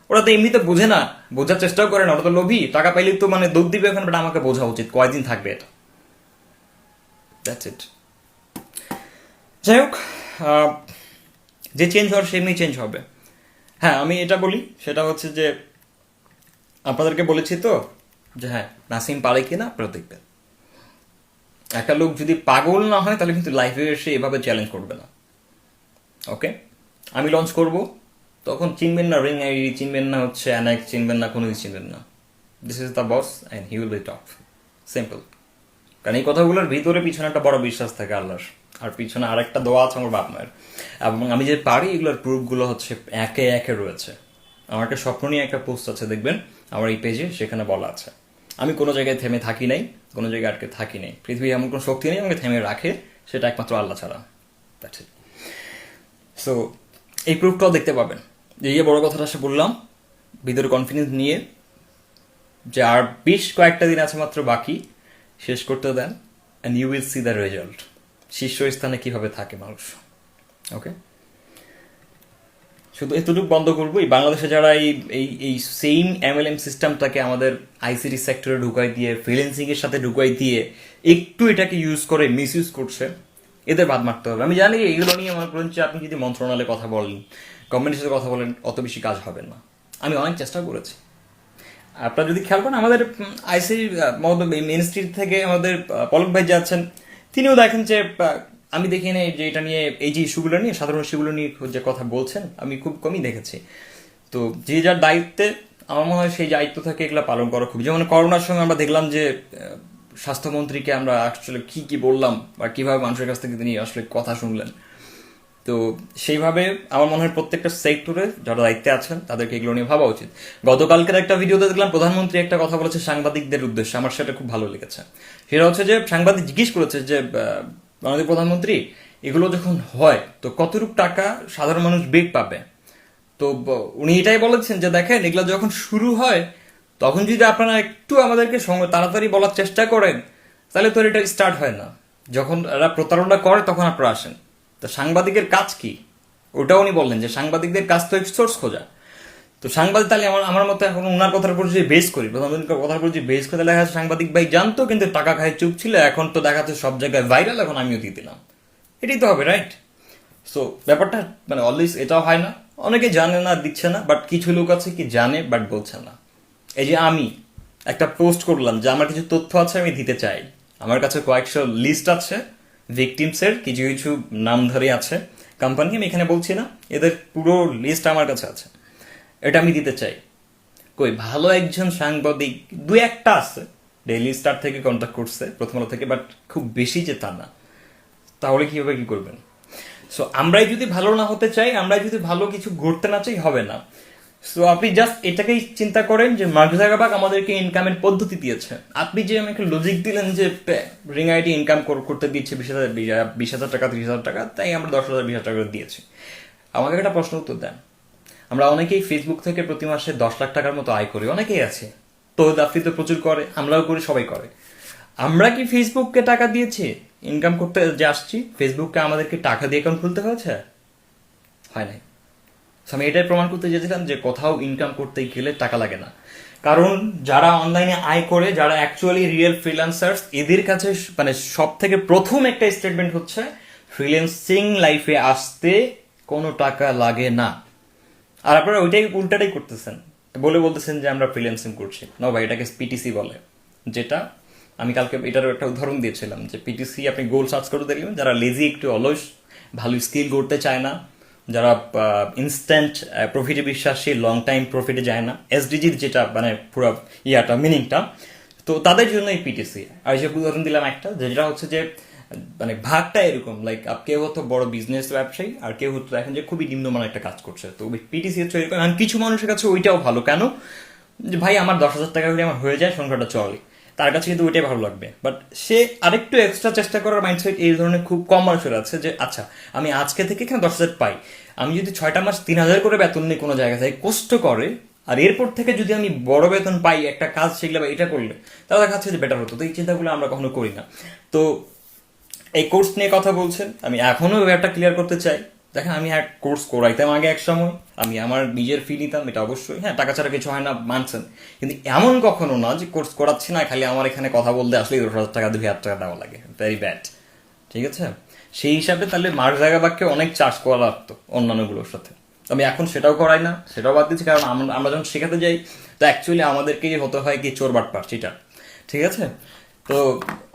ওরা তো এমনিতে বোঝে না, বোঝার চেষ্টাও করে না, ওরা তো লোভী, টাকা পাইলেই তো মানে দুধ দিবে এখন, বাট আমাকে বোঝা উচিত কয়দিন থাকবে এটা। That's it. যাই হোক, যে চেঞ্জ হওয়ার সেমনি চেঞ্জ হবে। হ্যাঁ আমি এটা বলি, সেটা হচ্ছে যে আপনাদেরকে বলেছি তো যে হ্যাঁ নাসিম পারে কিনা আপনারা দেখবেন। একটা লোক যদি পাগল না হয় তাহলে কিন্তু লাইফে এসে এভাবে চ্যালেঞ্জ করবে না। ওকে, আমি লঞ্চ করব, তখন চিনবেন না রিং আইডি, চিনবেন না হচ্ছে অ্যানেক্স, চিনবেন না কোনো কিছু চিনবেন না। This is the boss and he will be top, simple. কারণ এই কথাগুলোর ভিতরে পিছনে একটা বড় বিশ্বাস থাকে আল্লাহর, আর পিছনে আরেকটা দোয়া আছে আমার বাপ মায়ের। এবং আমি যে পারি এগুলোর প্রুফগুলো হচ্ছে একে একে রয়েছে। আমার একটা স্বপ্ন নিয়ে একটা পোস্ট আছে, দেখবেন আমার এই পেজে, সেখানে বলা আছে আমি কোনো জায়গায় থেমে থাকি নাই, কোনো জায়গায় আটকে থাকি নাই। পৃথিবী এমন কোনো শক্তি নেই আমাকে থেমে রাখে, সেটা একমাত্র আল্লাহ ছাড়া। সো এই প্রুফটাও দেখতে পাবেন। যে বড় কথাটা সে বললাম, ভিতরে কনফিডেন্স নিয়ে যে আর কয়েকটা দিন আছে মাত্র বাকি, শেষ করতে দেন, and you will see the result. শীর্ষস্থানে কিভাবে থাকে মানুষ। ওকে, শুধু এতটুকু বন্ধ করবো, এই বাংলাদেশে যারা এই সেম MLM সিস্টেমটাকে আমাদের ICT সেক্টরে ঢুকাই দিয়ে, ফ্রিল্যান্সিং এর সাথে ঢুকাই দিয়ে একটু এটাকে ইউজ করে মিস ইউজ করছে, এদের বাদ মারতে হবে। আমি জানি এইগুলো নিয়ে মনে করেন যে আপনি যদি মন্ত্রণালয়ে কথা বলেন, গভর্নমেন্টের সাথে কথা বলেন, অত বেশি কাজ হবে না। আমি অনেক চেষ্টা করেছি। আপনারা যদি খেয়াল করেন, আমাদের ICT মিনিস্ট্রি থেকে আমাদের পলক ভাই যে আছেন, তিনিও দেখেন যে আমি দেখি না যে এটা নিয়ে, এই যে ইস্যুগুলো নিয়ে, সাধারণ ইস্যুগুলো নিয়ে যে কথা বলছেন আমি খুব কমই দেখেছি। তো যে যার দায়িত্বে, আমার মনে হয় সেই দায়িত্ব থেকে এগুলো পালন করা খুব, যেমন করোনার সময় আমরা দেখলাম যে স্বাস্থ্যমন্ত্রীকে আমরা আসলে কি বললাম বা কিভাবে মানুষের কাছ থেকে তিনি আসলে কথা শুনলেন। তো সেইভাবে আমার মনে হয় প্রত্যেকটা সেক্টরে যারা দায়িত্বে আছেন তাদেরকে এগুলো নিয়ে ভাবা উচিত। গতকালকের একটা ভিডিওতে দেখলাম প্রধানমন্ত্রী একটা কথা বলেছে সাংবাদিকদের উদ্দেশ্যে, আমার সেটা খুব ভালো লেগেছে। সেটা হচ্ছে যে সাংবাদিক জিজ্ঞেস করেছে যে আমাদের প্রধানমন্ত্রী, এগুলো যখন হয় তো কতটুকু টাকা সাধারণ মানুষ বেগ পাবে? তো উনি এটাই বলেছেন যে দেখেন, এগুলো যখন শুরু হয় তখন যদি আপনারা একটু আমাদেরকে তাড়াতাড়ি বলার চেষ্টা করেন, তাহলে তো এটা স্টার্ট হয় না। যখন এরা প্রতারণা করে তখন আপনারা আসেন। তো সাংবাদিকের কাজ কি, ওটাও উনি বললেন যে সাংবাদিকদের কাজ তো সোর্স খোঁজা। তো সাংবাদিক, তাহলে আমার মতে এখন ওনার কথার উপর যে বেস করি, প্রধানমন্ত্রীর কথার উপর যে বেস করে দেখা যাচ্ছে সাংবাদিক ভাই জানতো কিন্তু টাকা খায় চুপ ছিল, এখন তো দেখাচ্ছে সব জায়গায় ভাইরাল, এখন আমিও দিয়ে দিলাম। এটাই তো হবে, রাইট? সো ব্যাপারটা মানে অলওয়েজ এটাও হয় না, অনেকে জানে না, দিচ্ছে না, বাট কিছু লোক আছে কি জানে বাট বলছে না। এই যে আমি একটা পোস্ট করলাম যে আমার কিছু তথ্য আছে আমি দিতে চাই, আমার কাছে কয়েকশো লিস্ট আছে ভিকটিমসের, কিছু কিছু নাম ধরে আছে কোম্পানি, আমি এখানে বলছি না, এদের পুরো লিস্ট আমার কাছে আছে, এটা আমি দিতে চাই। কই ভালো একজন সাংবাদিক দু একটা আছে, ডেইলি স্টার থেকে কন্ট্যাক্ট করছে, প্রথম আলো থেকে, বাট খুব বেশি যে তা না। তাহলে কিভাবে কি করবেন? সো আমরাই যদি ভালো না হতে চাই, আমরাই যদি ভালো কিছু গড়তে না চাই, হবে না। সো আপনি জাস্ট এটাকেই চিন্তা করেন যে মার্ক জাকারবার্গ আমাদেরকে ইনকামের পদ্ধতি দিয়েছে। আপনি যে আমাকে লজিক দিলেন যে রিং আইডি ইনকাম করতে দিচ্ছে 20,000 টাকা, 30,000 টাকা, তাই আমরা 10,000 20,000 টাকা দিয়েছি। আমাকে একটা প্রশ্ন উত্তর দেন। আমরা অনেকেই ফেসবুক থেকে প্রতি মাসে 10 লাখ টাকার মতো আয় করি, অনেকেই আছে, তো আফ্রিদি তো প্রচুর করে, আমরাও করি, সবাই করে। আমরা কি ফেসবুককে টাকা দিয়েছি ইনকাম করতে যে আসছি? ফেসবুককে আমাদেরকে টাকা দিয়ে অ্যাকাউন্ট খুলতে হয়েছে? হয় নাই। আমি এটাই প্রমাণ করতে চেয়েছিলাম যে কোথাও ইনকাম করতে গেলে টাকা লাগে না। কারণ যারা অনলাইনে আয় করে, যারা অ্যাকচুয়ালি রিয়েল ফ্রিল্যান্সার্স, এদের কাছে মানে সব থেকে প্রথম একটা স্টেটমেন্ট হচ্ছে ফ্রিল্যান্সিং লাইফে আসতে কোনো টাকা লাগে না। আর আপনারা ওইটাই উল্টাটাই করতেছেন, বলতেছেন যে আমরা ফ্রিল্যান্সিং করছি না ভাই, এটাকে PTC বলে। যেটা আমি কালকে এটার একটা উদাহরণ দিয়েছিলাম যে PTC আপনি গোল সার্চ করে দেখবেন, যারা লেজি, একটু অলস, ভালো স্কিল করতে চায় না, যারা ইনস্ট্যান্ট প্রফিটে বিশ্বাসী, লং টাইম প্রফিটে যায় না, SDGর যেটা মানে পুরো মিনিংটা, তো তাদের জন্য এই PTC। আর যে উদাহরণ দিলাম একটা, যেটা হচ্ছে যে মানে ভাগটা এরকম, লাইক কেউ হতো বড় বিজনেস ব্যবসায়ী, আর কেউ হতো দেখেন যে খুবই নিম্নমানের একটা কাজ করছে। তো PTC হচ্ছে এরকম। এখন কিছু মানুষের কাছে ওইটাও ভালো, কেন যে ভাই আমার 10,000 টাকা হলে আমার হয়ে যায়, সংখ্যাটা চলে, তার কাছে কিন্তু ওইটাই ভালো লাগবে। বাট সে আরেকটু এক্সট্রা চেষ্টা করার মাইন্ডসেট এই ধরনের খুব কম মানুষের আছে, যে আচ্ছা আমি আজকে থেকে এখানে 10,000 পাই, আমি যদি 6টা মাস 3,000 করে বেতন নিই কোনো জায়গা থেকে কষ্ট করে, আর এরপর থেকে যদি আমি বড় বেতন পাই একটা কাজ শিখলে বা এটা করলে, তাহলে দেখা যাচ্ছে যে বেটার হতো। তো এই চিন্তাগুলো আমরা কখনো করি না। তো এই কোর্স নিয়ে কথা বলছেন, আমি এখনো ব্যাপারটা ক্লিয়ার করতে চাই। দেখেন, আমি এক কোর্স করাইতাম আগে এক সময়, আমি আমার নিজের ফি নিতাম, এটা অবশ্যই, হ্যাঁ টাকা ছাড়া কিছু হয় না, মানছেন, কিন্তু এমন কখনো না যে কোর্স করাচ্ছি না, খালি আমার এখানে কথা বলতে আসলে 10,000 টাকা 2,000 টাকা দেওয়া লাগে, ভেরি ব্যাড। ঠিক আছে, সেই হিসাবে তাহলে মার্ক জাকারবার্গকে অনেক চার্জ করা লাগতো অন্যান্যগুলোর সাথে। আমি এখন সেটাও করাই না, সেটাও বাদ দিচ্ছি, কারণ আমরা যখন শেখাতে যাই তো অ্যাকচুয়ালি আমাদেরকেই হতে হয় কি চোর বাটপার, চিটার। ঠিক আছে, তো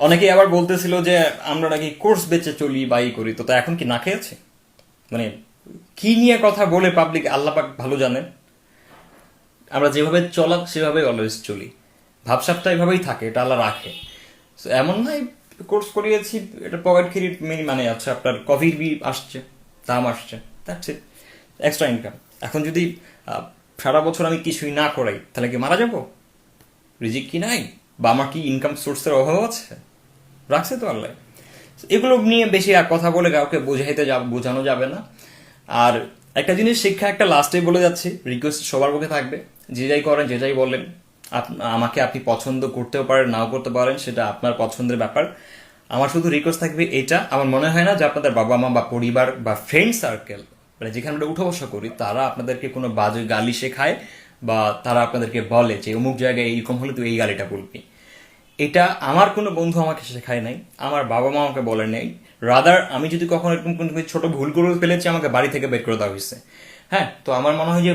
অনেকেই আবার বলতেছিল যে আমরা নাকি কোর্স বেচে চলি বা ই করি, তো এখন কি না খেয়ে আছে? মানে কি নিয়ে কথা বলে পাবলিক আল্লাহ পাক ভালো জানেন। আমরা যেভাবে চলা সেভাবে অলওয়েজ চলি, ভাবসাবটা এভাবেই থাকে, এটা আল্লাহ রাখে। এমন নয় কোর্স করিয়েছি, এটা পকেট ক্রেডিট মানে আছে, আপনার কফির বি আসছে, দাম আসছে, দ্যাটস ইট, এক্সট্রা ইনকাম। এখন যদি সারা বছর আমি কিছুই না করাই তাহলে কি মারা যাবো? রিজিক কি নাই? বা আমার কি ইনকাম সোর্সের অভাব আছে? রাখছে তো আল্লাহ। এগুলো নিয়ে বেশি আর কথা বলে কাউকে বোঝানো যাবে না। আর একটা জিনিস শিক্ষা একটা লাস্টে বলে যাচ্ছি, রিকোয়েস্ট সবার পক্ষে থাকবে, যে যাই করেন যে যাই বলেন, আমাকে আপনি পছন্দ করতেও পারেন নাও করতে পারেন, সেটা আপনার পছন্দের ব্যাপার। আমার শুধু রিকোয়েস্ট থাকবে এটা, আমার মনে হয় না যে আপনাদের বাবা মা বা পরিবার বা ফ্রেন্ড সার্কেল, মানে যেখানে আমরা উঠা বসা করি, তারা আপনাদেরকে কোনো বাজে গালি শেখায় বা তারা আপনাদেরকে বলে যে অমুক জায়গায় এইরকম হলে তুই এই গালিটা বলবি। এটা আমার কোনো বন্ধু আমাকে শেখায় নাই, আমার বাবা মা আমাকে বলে নাই। রাদার আমি যদি কখনো এরকম কোনো ছোট ভুল করে ফেলেছি, আমাকে বাড়ি থেকে বের করে দেওয়া হয়েছে। হ্যাঁ, তো আমার মনে হয় যে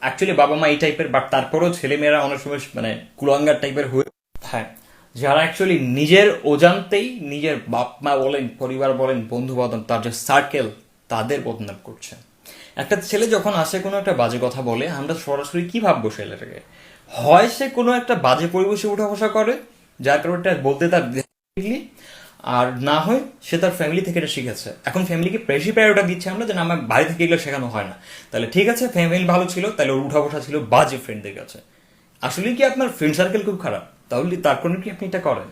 অ্যাকচুয়ালি বাবা মা এই টাইপের, বাট তারপরেও ছেলেমেয়েরা অনেক সময় মানে কুলাঙ্গার টাইপের হয়ে, হ্যাঁ, যারা অ্যাকচুয়ালি নিজের অজান্তেই নিজের বাপ মা বলেন, পরিবার বলেন, বন্ধু বলেন, তার যে সার্কেল, তাদের বদনাম করছে। একটা ছেলে যখন আসে কোনো একটা বাজে কথা বলে, আমরা সরাসরি কি ভাববো ছেলেটাকে? হয় সে কোনো একটা বাজে পরিবেশে উঠা বসা করে, যার কারণে এটা বলতে তার দেখলি, আর না হয় সে তার ফ্যামিলি থেকে এটা শিখেছে। এখন ফ্যামিলিকে বেশি প্রায়োরিটি দিচ্ছে আমরা, যে না, আমার বাড়ি থেকে এগুলো শেখানো হয় না। তাহলে ঠিক আছে, ফ্যামিলি ভালো ছিল, তাহলে ওর উঠা বসা ছিল বাজে ফ্রেন্ডদের কাছে। আসলে কি আপনার ফ্রেন্ড সার্কেল খুব খারাপ? তাহলে তার কারণে কি আপনি এটা করেন?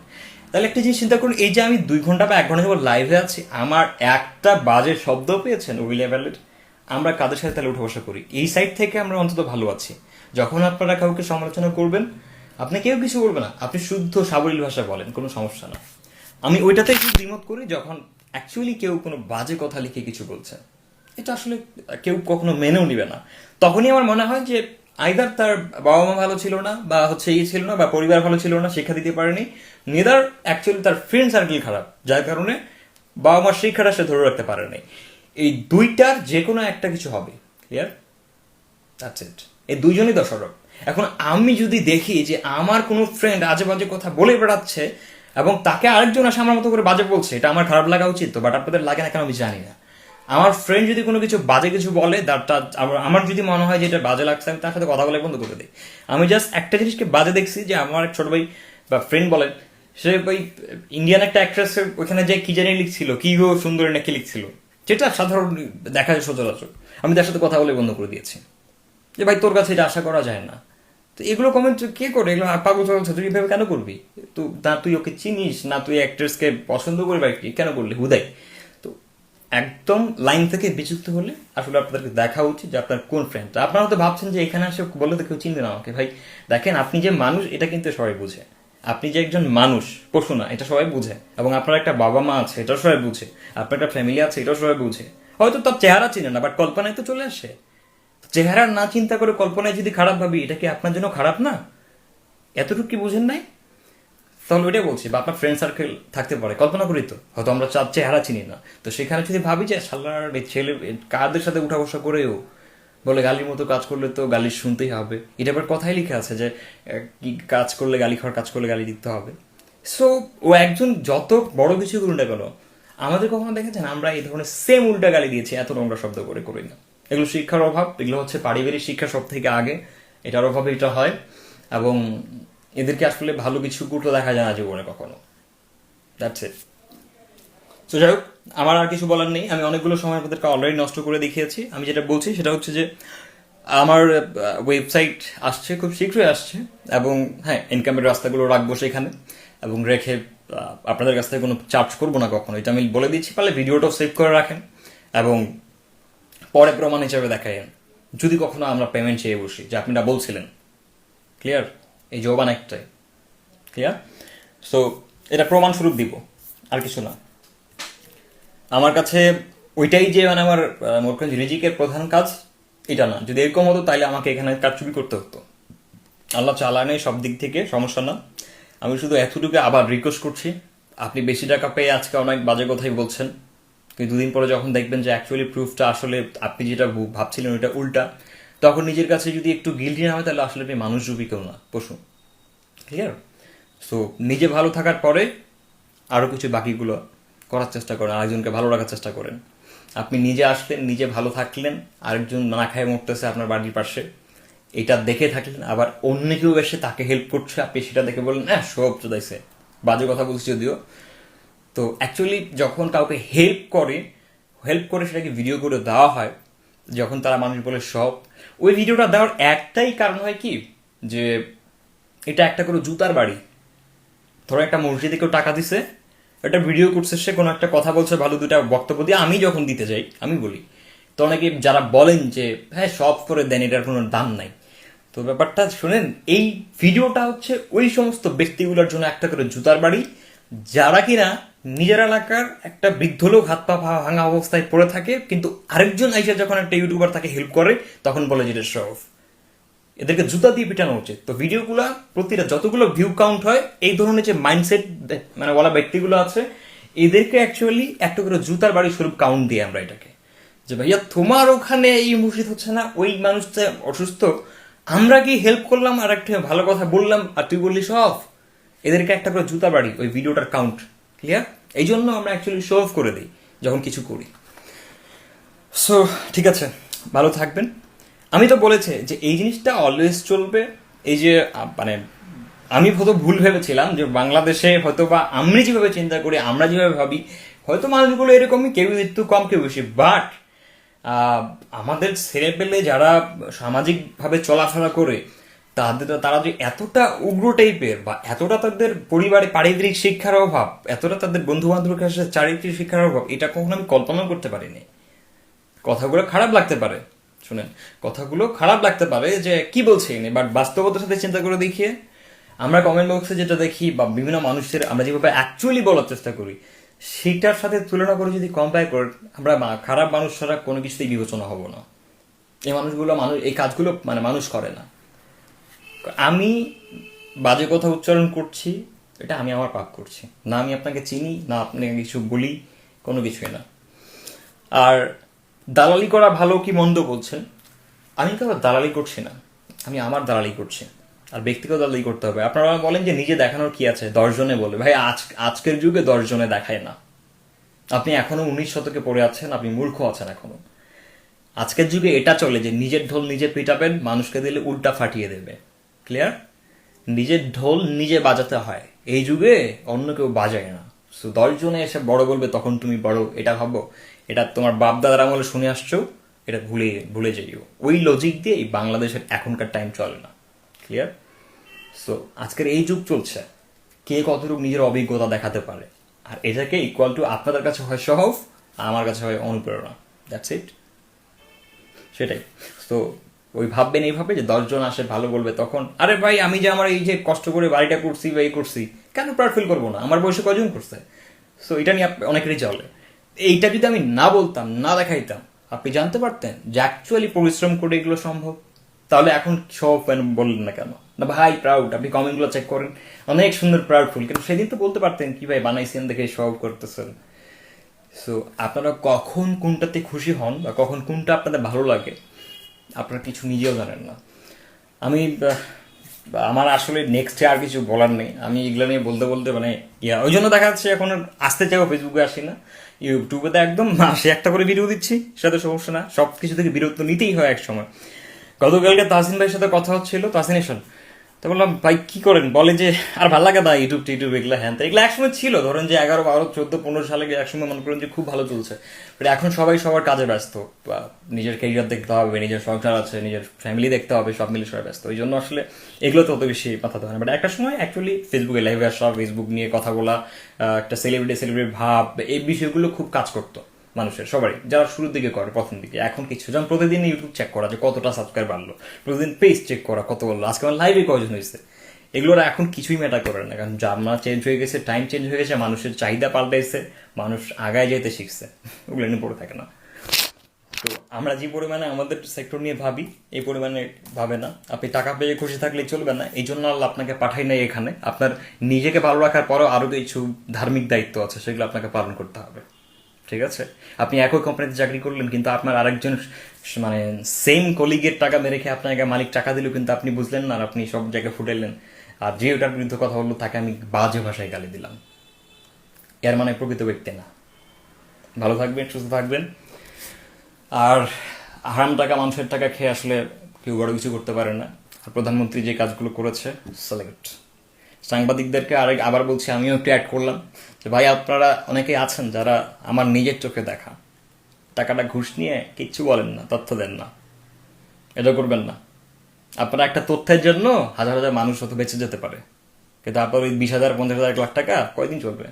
তাহলে একটা জিনিস চিন্তা করুন, এই যে আমি 2 ঘন্টা বা 1 ঘন্টা যাবো লাইভে আছি, আমার একটা বাজে শব্দ পেয়েছেন ওই লেভেলের, আমরা কাদের সাথে তাহলে উঠা বসা করি? এই সাইড থেকে আমরা অন্তত ভালো আছি। যখন আপনারা কাউকে সমালোচনা করবেন, আপনি কেউ কিছু বলবে না, আপনি শুদ্ধ সাবলীল ভাষায় বলেন, কোনো সমস্যা না। আমি ওইটাতে একটু দ্বিমত করি, যখন অ্যাকচুয়ালি কেউ কোনো বাজে কথা লিখে কিছু বলছে, এটা আসলে কেউ কখনো মেনেও নিবে না। তখনই আমার মনে হয় যে আইদার তার বাবা মা ভালো ছিল না, বা হচ্ছে ইয়ে ছিল না, বা পরিবার ভালো ছিল না, শিক্ষা দিতে পারেনি, নেদার অ্যাকচুয়ালি তার ফ্রেন্ড সার্কেল খারাপ, যার কারণে বাবা মার শিক্ষাটা সে ধরে রাখতে পারেনি। এই দুইটার যে কোনো একটা কিছু হবে। ক্লিয়ার? That's it. এই দুইজনই দোষারোপ। এখন আমি যদি দেখি যে আমার কোনো ফ্রেন্ড আজে বাজে কথা বলে বেড়াচ্ছে, এবং তাকে আরেকজন আসে আমার মতো করে বাজে বলছে, এটা আমার খারাপ লাগা উচিত তো, বাট আপনাদের লাগে না কেন আমি জানি না। আমার ফ্রেন্ড যদি কোনো কিছু বাজে কিছু বলে, আমার যদি মনে হয় যে এটা বাজে লাগছে, আমি তার সাথে কথা বলে বন্ধ করে দিই। আমি জাস্ট একটা জিনিসকে বাজে দেখছি, যে আমার এক ছোট ভাই বা ফ্রেন্ড বলেন, সে ওই ইন্ডিয়ান একটা অ্যাক্ট্রেসের ওখানে যে কি জানি লিখছিল, কি গো সুন্দরী নাকি লিখছিল, যেটা সাধারণ দেখা যায় সচরাচর, আমি তার সাথে কথা বলে বন্ধ করে দিয়েছি, যে ভাই তোর কাছে এটা আশা করা যায় না। তো এগুলো কমেন্ট কে করে? এগুলো পাগল চলছে, তুই এভাবে কেন করবি? তো না তুই ওকে চিনিস না, তুই অ্যাক্ট্রেসকে পছন্দ করবি আর কি, কেন করলি হুদাই? তো একদম লাইন থেকে বিচ্যুত হলে আসলে আপনাদেরকে দেখা উচিত যে আপনার কোন ফ্রেন্ড। আপনারা তো ভাবছেন যে এখানে আসে বলে তো কেউ চিনবে না আমাকে। ভাই দেখেন, আপনি যে মানুষ এটা কিন্তু সবাই বুঝে, আপনি যে একজন মানুষ, পশু না, এটা সবাই বুঝে, এবং আপনার একটা বাবা মা আছে এটাও সবাই বুঝে, আপনার একটা ফ্যামিলি আছে এটাও সবাই বুঝে। হয়তো তার চেহারা চিনে না, বাট কল্পনায় তো চলে আসে। চেহারা না চিন্তা করে কল্পনায় যদি খারাপ ভাবি, এটা কি আপনার জন্য খারাপ না? এতটুকু কি বুঝেন নাই? তাহলে ওইটাই বলছি, বা আপনার ফ্রেন্ড সার্কেল থাকতে পারে, কল্পনা করি তো, হয়তো আমরা চার চেহারা চিনি না, তো সেখানে যদি ভাবি যে শালার এই ছেলে কাদের সাথে উঠা বসা করেও বলে গালির মতো কাজ করলে তো গালি শুনতেই হবে, এটা আবার কথাই লিখে আছে যে কি কাজ করলে গালি খাওয়ার, কাজ করলে গালি দিতে হবে। সো ও একজন যত বড় কিছু করুন না কেন, আমাদের কখনো দেখেছেন আমরা এই ধরনের সেম উল্টা গালি দিয়েছি এত নোংরা শব্দ করে করি না। এগুলো শিক্ষার অভাব, এগুলো হচ্ছে পারিবারিক শিক্ষা সব থেকে আগে, এটার অভাবে এটা হয়। এবং এদেরকে আসলে ভালো কিছু করতে দেখা যায় না জীবনে কখনো। That's it. তো যাই হোক, আমার আর কিছু বলার নেই, আমি অনেকগুলো সময় আপনাদেরকে অলরেডি নষ্ট করে দেখিয়েছি। আমি যেটা বলছি সেটা হচ্ছে যে আমার ওয়েবসাইট আসছে, খুব শীঘ্রই আসছে, এবং হ্যাঁ, ইনকামের রাস্তাগুলো রাখবো সেখানে, এবং রেখে আপনাদের কাছ থেকে কোনো চার্জ করবো না কখনো, এটা আমি বলে দিচ্ছি। পারলে ভিডিওটাও সেভ করে রাখেন, এবং পরে প্রমাণ হিসাবে দেখাইন যদি কখনো আমরা পেমেন্ট চেয়ে বসি যে আপনারা বলছিলেন। ক্লিয়ার? এই জবান একটাই। ক্লিয়ার? সো এটা প্রমাণস্বরূপ দিব, আর কিছু না। আমার কাছে ওইটাই যে মানে আমার রিজিকের প্রধান কাজ এটা না। যদি এরকম হতো তাহলে আমাকে এখানে কারচুপি করতে হতো। আল্লাহ চালানে সব দিক থেকে, সমস্যা না। আমি শুধু এতটুকু আবার রিকোয়েস্ট করছি, আপনি বেশি টাকা পেয়ে আজকে অনেক বাজে কথাই বলছেন, কিন্তু দুদিন পরে যখন দেখবেন যে অ্যাকচুয়ালি প্রুফটা আসলে আপনি যেটা ভাবছিলেন ওইটা উল্টা, তখন নিজের কাছে যদি একটু গিল্টি না হয়, তাহলে আসলে আপনি মানুষরূপী কেউ না, পশু। ক্লিয়ার? সো নিজে ভালো থাকার পরে আরও কিছু বাকিগুলো করার চেষ্টা করেন, আরেকজনকে ভালো রাখার চেষ্টা করেন। আপনি নিজে আসলেন, নিজে ভালো থাকলেন, আরেকজন না খায় মরতেছে আপনার বাড়ির পাশে, এটা দেখে থাকলেন, আবার অন্য কেউ এসে তাকে হেল্প করছে, আপনি সেটা দেখে বললেন হ্যাঁ সব চোদাইছে, বাজে কথা বলছি যদিও, তো অ্যাকচুয়ালি যখন কাউকে হেল্প করে সেটাকে ভিডিও করে দেওয়া হয়, যখন তারা মানুষ বলে সব, ওই ভিডিওটা দেওয়ার একটাই কারণ হয় কি, যে এটা একটা করে জুতার বাড়ি। ধরো একটা মসজিদে কেউ টাকা দিছে, একটা ভিডিও করছে, সে কোনো একটা কথা বলছে, ভালো দুটা বক্তব্য দিয়ে আমি যখন দিতে যাই, আমি বলি তো অনেকে যারা বলেন যে হ্যাঁ সব করে দেন, এটার কোনো দাম নাই। তো ব্যাপারটা শুনেন, এই ভিডিওটা হচ্ছে ওই সমস্ত ব্যক্তিগুলোর জন্য একটা করে জুতার বাড়ি, যারা কিনা নিজের এলাকার একটা বৃদ্ধ লোক হাত পা ভাঙা অবস্থায় পড়ে থাকে, কিন্তু আরেকজন আইসা যখন একটা ইউটিউবার তাকে হেল্প করে তখন বলে যেটা শো অফ। এদেরকে জুতা দিয়ে পিটানো উচিত। তো ভিডিওগুলো প্রতিটা যতগুলো ভিউ কাউন্ট হয়, এই ধরনের যে মাইন্ডসেট মানে বলা ব্যক্তিগুলো আছে, এদেরকে অ্যাকচুয়ালি একটা করে জুতার বাড়ি স্বরূপ কাউন্ট দিই আমরা এটাকে, যে ভাইয়া তোমার ওখানে এই মসজিদ হচ্ছে না, ওই মানুষটা অসুস্থ, আমরা কি হেল্প করলাম আর একটা ভালো কথা বললাম আর তুই বললি সব। এদেরকে একটা করে জুতা বাড়ি ওই ভিডিওটার কাউন্ট। ক্লিয়ার? এই জন্য আমরা অ্যাকচুয়ালি শো অফ করে দিই যখন কিছু করি। সো ঠিক আছে, ভালো থাকবেন। আমি তো বলেছি যে এই জিনিসটা অলওয়েজ চলবে। এই যে মানে আমি হয়তো ভুল ভেবেছিলাম যে বাংলাদেশে হয়তো বা আমরা যেভাবে চিন্তা করি, আমরা যেভাবে ভাবি, হয়তো মানুষগুলো এরকমই, কেউ একটু কম কেউ বেশি, বাট আমাদের ছেলে পেলে যারা সামাজিকভাবে চলাফেরা করে, তারা যে এতটা উগ্র টাইপের, বা এতটা তাদের পরিবারে পারিবারিক শিক্ষার অভাব, এতটা তাদের বন্ধু বান্ধবের কাছে চারিত্রিক শিক্ষার অভাব, এটা কখনো আমি কল্পনা করতে পারিনি। কথাগুলো খারাপ লাগতে পারে, শুনেন, কথাগুলো খারাপ লাগতে পারে যে কি বলছে এনে, বাট বাস্তবতার সাথে চিন্তা করে দেখিয়ে আমরা কমেন্ট বক্সে যেটা দেখি বা বিভিন্ন মানুষের আমরা যেভাবে অ্যাকচুয়ালি বলার চেষ্টা করি, সেটার সাথে তুলনা করে যদি কম্পেয়ার করি, আমরা খারাপ মানুষ ছাড়া কোনো কিছুতেই বিবেচনা হব না। এই মানুষগুলো এই কাজগুলো মানে মানুষ করে না। আমি বাজে কথা উচ্চারণ করছি, এটা আমি আমার পাপ করছি, না আমি আপনাকে চিনি, না আপনাকে কিছু বলি, কোনো কিছুই না। আর দালালি করা ভালো কি মন্দ বলছেন, আমি তো দালালি করছি না, আমি আমার দালালি করছি। আর ব্যক্তিগত দালালি করতে হবে। আপনারা বলেন যে নিজে দেখানোর কি আছে, 10 জনে বলে, ভাই আজকের যুগে 10 জনে দেখায় না। আপনি এখনো 19 শতকে পড়ে আছেন, আপনি মূর্খ আছেন এখনো। আজকের যুগে এটা চলে যে নিজের ঢোল নিজে পিটাবেন, মানুষকে দিলে উল্টা ফাটিয়ে দেবে। ক্লিয়ার? নিজের ঢোল নিজে বাজাতে হয়, এই যুগে অন্য কেউ বাজায় না। সো 10 জনে এসে বড় বলবে তখন তুমি বড়, এটা ভাবো, এটা তোমার বাপ দাদার আমলে শুনে আসছো, এটা ভুলে যাইও। ওই লজিক দিয়ে এই বাংলাদেশের এখনকার টাইম চলে না। ক্লিয়ার? সো আজকের এই যুগ চলছে, কে কতটুকু নিজের অভিজ্ঞতা দেখাতে পারে, আর এটাকে ইকুয়াল টু আপনাদের কাছে হয় শো অফ, আমার কাছে হয় অনুপ্রেরণা। দ্যাটস ইট, সেটাই। তো ওই ভাববেন এইভাবে যে 10 জন আসে ভালো বলবে, তখন আরে ভাই আমি যে আমার এই যে কষ্ট করে বাড়িটা করছি বা এই করছি, কেন প্রাউড ফিল করবো না, আমার বয়সে কজন করছে। সো এটা নিয়ে অনেকেরই চলে। এইটা যদি আমি না বলতাম, না দেখাইতাম, আপনি জানতে পারতেন যে অ্যাকচুয়ালি পরিশ্রম করে এগুলো সম্ভব, তাহলে এখন সব বললেন না কেন? না ভাই প্রাউড, আপনি কমেন্টগুলো চেক করেন, অনেক সুন্দর প্রাউডফুল, কিন্তু সেদিন তো বলতে পারতেন কি ভাই বানাইছেন দেখে সব করতেছেন। সো আপনারা কখন কোনটাতে খুশি হন বা কখন কোনটা আপনাদের ভালো লাগে, আপনারা কিছু নিজেও জানেন না। আমি আমার আসলে নেক্সটে আর কিছু বলার নেই। আমি এগুলো নিয়ে বলতে বলতে মানে ওই জন্য দেখা যাচ্ছে এখন আসতে চাও, ফেসবুকে আসি না, ইউটিউবে তো একদম মাসে একটা করে ভিডিও দিচ্ছি, সেটা সমস্যা না, সব কিছু থেকে বিরত নিতেই হয় এক সময়। গতকালকে তাহসিন ভাইয়ের সাথে কথা হচ্ছিল, তাহসিন এসন, তো বললাম ভাই কি করেন, বলে যে আর ভালো লাগে না ইউটিউব এগুলো, হ্যাঁ এগুলো একসময় ছিল, ধরেন যে 11, 12, 14, 15 সালে একসময় মনে করেন যে খুব ভালো চলছে, বাট এখন সবাই সবার কাজে ব্যস্ত, নিজের ক্যারিয়ার দেখতে হবে, নিজের সংসার আছে, নিজের ফ্যামিলি দেখতে হবে, সব মিলে সবাই ব্যস্ত, ওই জন্য আসলে এগুলো তো অত বেশি মাথা দেওয়া হয় না। বাট একটা সময় অ্যাকচুয়ালি ফেসবুকে লাইভে আসা, ফেসবুক নিয়ে কথা বলা, একটা সেলিব্রিটি ভাব, এই বিষয়গুলো খুব কাজ করতো মানুষের, সবারই, যারা শুরুর দিকে করে প্রথম দিকে। এখন কিছু যেমন প্রতিদিন ইউটিউব চেক করা যে কতটা সাবস্ক্রাইব বাড়লো, প্রতিদিন পেজ চেক করা কত বললো, আজকে আমার লাইভে কয়জন হয়েছে, এগুলোর এখন কিছুই ম্যাটার করে না, কারণ জামা চেঞ্জ হয়ে গেছে, টাইম চেঞ্জ হয়ে গেছে, মানুষের চাহিদা পাল্টাইছে, মানুষ আগায় যেতে শিখছে, ওগুলো নিয়ে পড়ে থাকে না। তো আমরা যে পরিমাণে আমাদের সেক্টর নিয়ে ভাবি, এই পরিমাণে ভাবে না। আপনি টাকা পেয়ে খুশি থাকলে চলবে না, এই জন্য আল্লাহ আপনাকে পাঠাই নাই এখানে। আপনার নিজেকে ভালো রাখার পরও আরও কিছু ধার্মিক দায়িত্ব আছে, সেগুলো আপনাকে পালন করতে হবে। ঠিক আছে? আপনি একই কোম্পানিতে চাকরি করলেন, কিন্তু আপনার আরেকজন মানে সেম কলিগের টাকা মেরে রেখে আপনাকে মালিক টাকা দিল, কিন্তু আপনি বুঝলেন না, আর আপনি সব জায়গায় ফুটাইলেন, আর যে ওটার বিরুদ্ধে কথা বললো তাকে আমি বাজে ভাষায় গালি দিলাম, এর মানে প্রকৃত ব্যক্তি না। ভালো থাকবেন, সুস্থ থাকবেন। আর হারাম টাকা, মানুষের টাকা খেয়ে আসলে কেউ বড় কিছু করতে পারে না। আর প্রধানমন্ত্রী যে কাজগুলো করেছে, সেলেক্ট সাংবাদিকদেরকে আবার বলছি, আমিও একটু অ্যাড করলাম যে ভাই আপনারা অনেকেই আছেন যারা আমার নিজের চোখে দেখা টাকাটা ঘুষ নিয়ে কিচ্ছু বলেন না, তথ্য দেন না, এটা করবেন না। আপনারা একটা তথ্যের জন্য হাজার হাজার মানুষ হয়তো বেঁচে যেতে পারে, কিন্তু আপনার ওই 20,000 50,000 1 লাখ টাকা কয়দিন চলবে?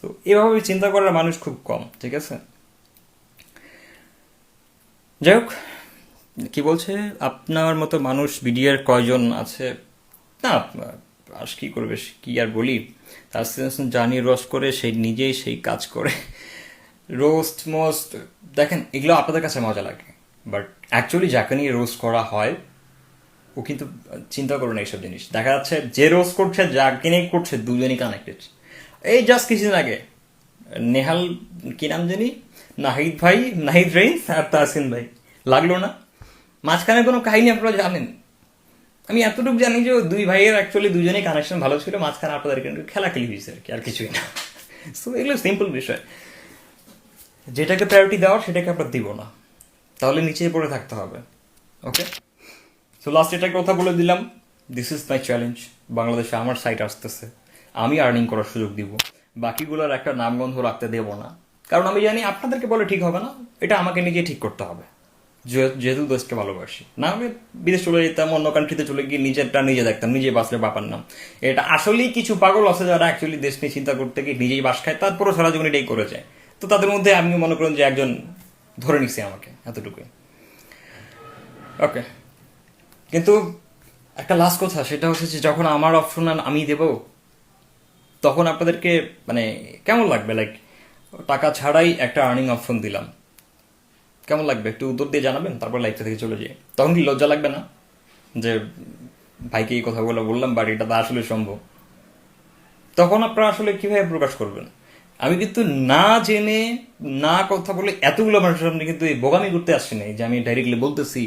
তো এভাবে চিন্তা করার মানুষ খুব কম, ঠিক আছে? যাই হোক, কি বলছে আপনার মতো মানুষ বিডিআর কয়জন আছে? না, আর কি করবে, কি আর বলি, তার জানি রোস্ট করে সেই নিজেই সেই কাজ করে। রোস্ট মোস্ট দেখেন, এগুলো আপনাদের কাছে মজা লাগে, বাট অ্যাকচুয়ালি যাকে নিয়ে রোস্ট করা হয় ও কিন্তু চিন্তা করুন এইসব জিনিস। দেখা যাচ্ছে যে রোস্ট করছে যাকে নিয়ে করছে দুজনই কানেক্টেড। এই জাস্ট কিছুদিন আগে নেহাল, কি নাম জানি, নাহিদ ভাই, নাহিদ রেইন আর তাহসিন ভাই, লাগলো না? মাঝখানে কোনো কাহিনী আপনারা জানেন? আমি এতটুকু জানি যে দুই ভাইয়ের অ্যাকচুয়ালি দুজনেই কানেকশন ভালো ছিল, মাঝখানে আপনাদের কিন্তু খেলাখেলি হয়েছে আর কি, আর কিছুই না। সো এগুলো সিম্পল বিষয়, যেটাকে প্রায়োরিটি দেওয়ার সেটাকে আমরা দিব না, তাহলে নিচে পড়ে থাকতে হবে। ওকে, সো লাস্ট এটাকে কথা বলে দিলাম, দিস ইজ মাই চ্যালেঞ্জ। বাংলাদেশে আমার সাইট আসতেছে, আমি আর্নিং করার সুযোগ দিব, বাকিগুলোর একটা নামগন্ধ রাখতে দেব না, কারণ আমি জানি আপনাদেরকে বলে ঠিক হবে না, এটা আমাকে নিজে ঠিক করতে হবে। যেহেতু দেশকে ভালোবাসি, না হলে বিদেশ চলে যেতাম, অন্য কান্ট্রিতে চলে গিয়ে নিজেরটা নিজে দেখতাম, নিজে বাঁচলে বাপার নাম। এটা আসলেই কিছু পাগল আছে যারা অ্যাকচুয়ালি দেশ নিয়ে চিন্তা করতে গিয়ে নিজেই বাস খায়, তারপরও সারা জীবন এটাই করে যায়। তো তাদের মধ্যে আমি মনে করেন যে একজন ধরে নিছি আমাকে, এতটুকুই। ওকে, কিন্তু একটা লাস্ট কথা, সেটা হচ্ছে যে যখন আমার অপশন আমি দেব, তখন আপনাদেরকে মানে কেমন লাগবে? লাইক টাকা ছাড়াই একটা আর্নিং অপশন দিলাম, কেমন লাগবে একটু উত্তর দিয়ে জানাবেন, তারপর লাইফটা থেকে চলে যাই। তখন কি লজ্জা লাগবে না যে ভাইকে এই কথাগুলো বললাম, বাট এটা তো আসলে সম্ভব? তখন আপনারা আসলে কিভাবে প্রকাশ করবেন? আমি কিন্তু না জেনে না কথা বলে এতগুলো মানুষের সামনে কিন্তু এই বোগামি করতে আসছি না, যে আমি ডাইরেক্টলি বলতেছি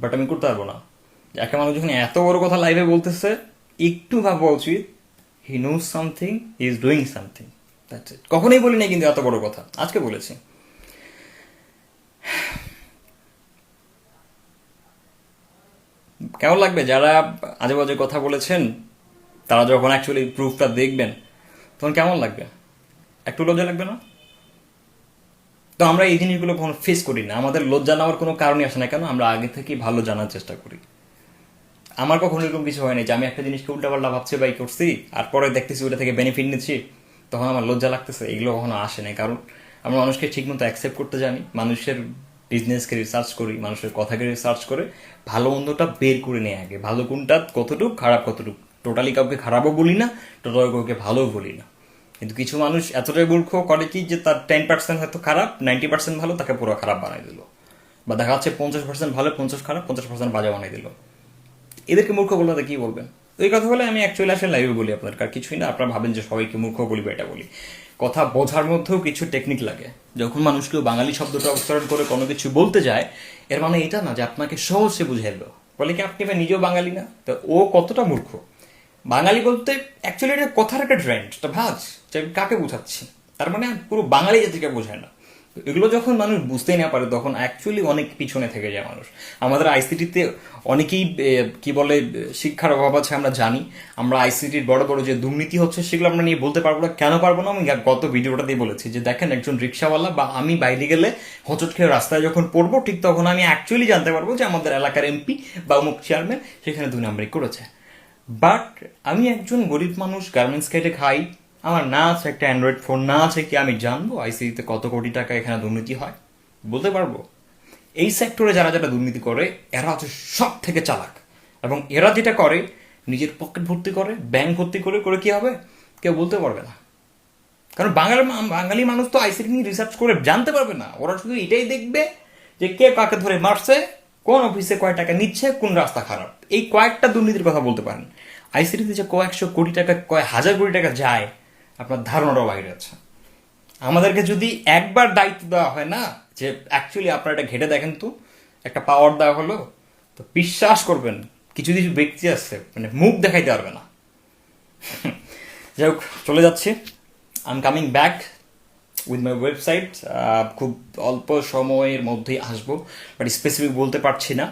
বাট আমি করতে পারবো না। একটা মানুষ যখন এত বড় কথা লাইভে বলতেছে, একটু ভাবা উচিত he knows something, he is doing something. কখনোই বলি না কিন্তু এত বড় কথা, আজকে বলেছি। কেমন লাগবে যারা আজে বাজে কথা বলেছেন, তারা যখন অ্যাকচুয়ালি প্রুফটা দেখবেন তখন কেমন লাগবে? একটু লজ্জা লাগবে না? তো আমরা এই জিনিসগুলো কখনো ফেস করি না, আমাদের লজ্জা নেওয়ার কোনো কারণই আসে না, কেন? আমরা আগে থেকেই ভালো জানার চেষ্টা করি। আমার কখনো এরকম কিছু হয়নি যে আমি একটা জিনিসকে উল্টাপাল্টা ভাবছি বাই করছি আর পরে দেখতেছি ওটা থেকে বেনিফিট নিচ্ছি, তখন আমার লজ্জা লাগতেছে, এগুলো কখনো আসে নাই। কারণ আমরা মানুষকে ঠিকমতো অ্যাকসেপ্ট করতে জানি, মানুষের বিজনেসকে রিসার্চ করি, মানুষের কথাকে রিসার্চ করে ভালো মন্দটা বের করে নেই আগে, ভালো কোনটা কতটুক, খারাপ কতটুক। টোটালি কাউকে খারাপও বলি না, টোটালি কাউকে ভালোও বলি না, কিন্তু কিছু মানুষ এতটাই মূর্খ করে কি যে তার 10% হয়তো খারাপ, 90% ভালো, তাকে পুরো খারাপ বানাই দিল। বা দেখা যাচ্ছে 50% ভালো, 50 খারাপ, 50% বাজে বানাই দিল। এদেরকে মূর্খ বলতে কি বলবেন? তো এই কথা বলে আমি অ্যাকচুয়ালি আসলে লাইভে বলি আপনাদের, আর কিছুই না। আপনারা ভাবেন যে সবাইকে মূর্খ বলি বা এটা বলি, কথা বোঝার মধ্যেও কিছু টেকনিক লাগে। যখন মানুষ কেউ বাঙালি শব্দটা উচ্চারণ করে কোনো কিছু বলতে যায়, এর মানে এটা না যে আপনাকে সহজে বুঝাইলো, বলে কি আপনি বা নিজেও বাঙালি না, তো ও কতটা মূর্খ। বাঙালি বলতে অ্যাকচুয়ালি এটা কথার একটা ট্রেন্ড, এটা ভাজ যে আমি কাকে বোঝাচ্ছি, তার মানে পুরো বাঙালি জাতিকে বোঝায় না। তো এগুলো যখন মানুষ বুঝতেই না পারে, তখন অ্যাকচুয়ালি অনেক পিছনে থেকে যায় মানুষ। আমাদের আইসিটিতে অনেকেই কি বলে শিক্ষার অভাব আছে, আমরা জানি। আমরা আইসিটির বড় বড় যে দুর্নীতি হচ্ছে সেগুলো আমরা নিয়ে বলতে পারবো না। কেন পারবো না? আমি গত ভিডিওটা দিয়ে বলেছি যে দেখেন, একজন রিক্সাওয়ালা বা আমি বাইরে গেলে হোঁচট খেয়ে রাস্তায় যখন পড়বো, ঠিক তখন আমি অ্যাকচুয়ালি জানতে পারবো যে আমাদের এলাকার এমপি বা অমুক চেয়ারম্যান সেখানে 2 নম্বরই করেছে। বাট আমি একজন গরিব মানুষ, গার্মেন্টস কেটে খাই, আমার না আছে একটা অ্যান্ড্রয়েড ফোন, না আছে কি আমি জানবো আইসিটিতে কত কোটি টাকা এখানে দুর্নীতি হয়? বলতে পারবো? এই সেক্টরে যারা যারা দুর্নীতি করে এরা হচ্ছে সব থেকে চালাক, এবং এরা যেটা করে নিজের পকেট ভর্তি করে, ব্যাংক ভর্তি করে করে কি হবে কেউ বলতে পারবে না। কারণ বাঙালি মানুষ তো আইসিটি নিয়ে রিসার্চ করে জানতে পারবে না, ওরা শুধু এটাই দেখবে যে কে কাকে ধরে মারছে, কোন অফিসে কয় টাকা নিচ্ছে, কোন রাস্তা খারাপ, এই কয়েকটা দুর্নীতির কথা বলতে পারেন। আইসিটিতে যে কয়েকশো কোটি টাকা, কয়েক হাজার কোটি টাকা যায়, আপনার ধারণাটাও বাইরে আছে। আমাদেরকে যদি একবার দায়িত্ব দেওয়া হয় না যে অ্যাকচুয়ালি আপনারা এটা ঘেটে দেখেন তো, একটা পাওয়ার দেওয়া হলো, তো বিশ্বাস করবেন কিছু কিছু ব্যক্তি আছে মানে মুখ দেখাইতে পারবে না। যাই হোক, চলে যাচ্ছি, I am coming back with my website. খুব অল্প সময়ের মধ্যেই আসবো, বাট স্পেসিফিক বলতে পারছি না।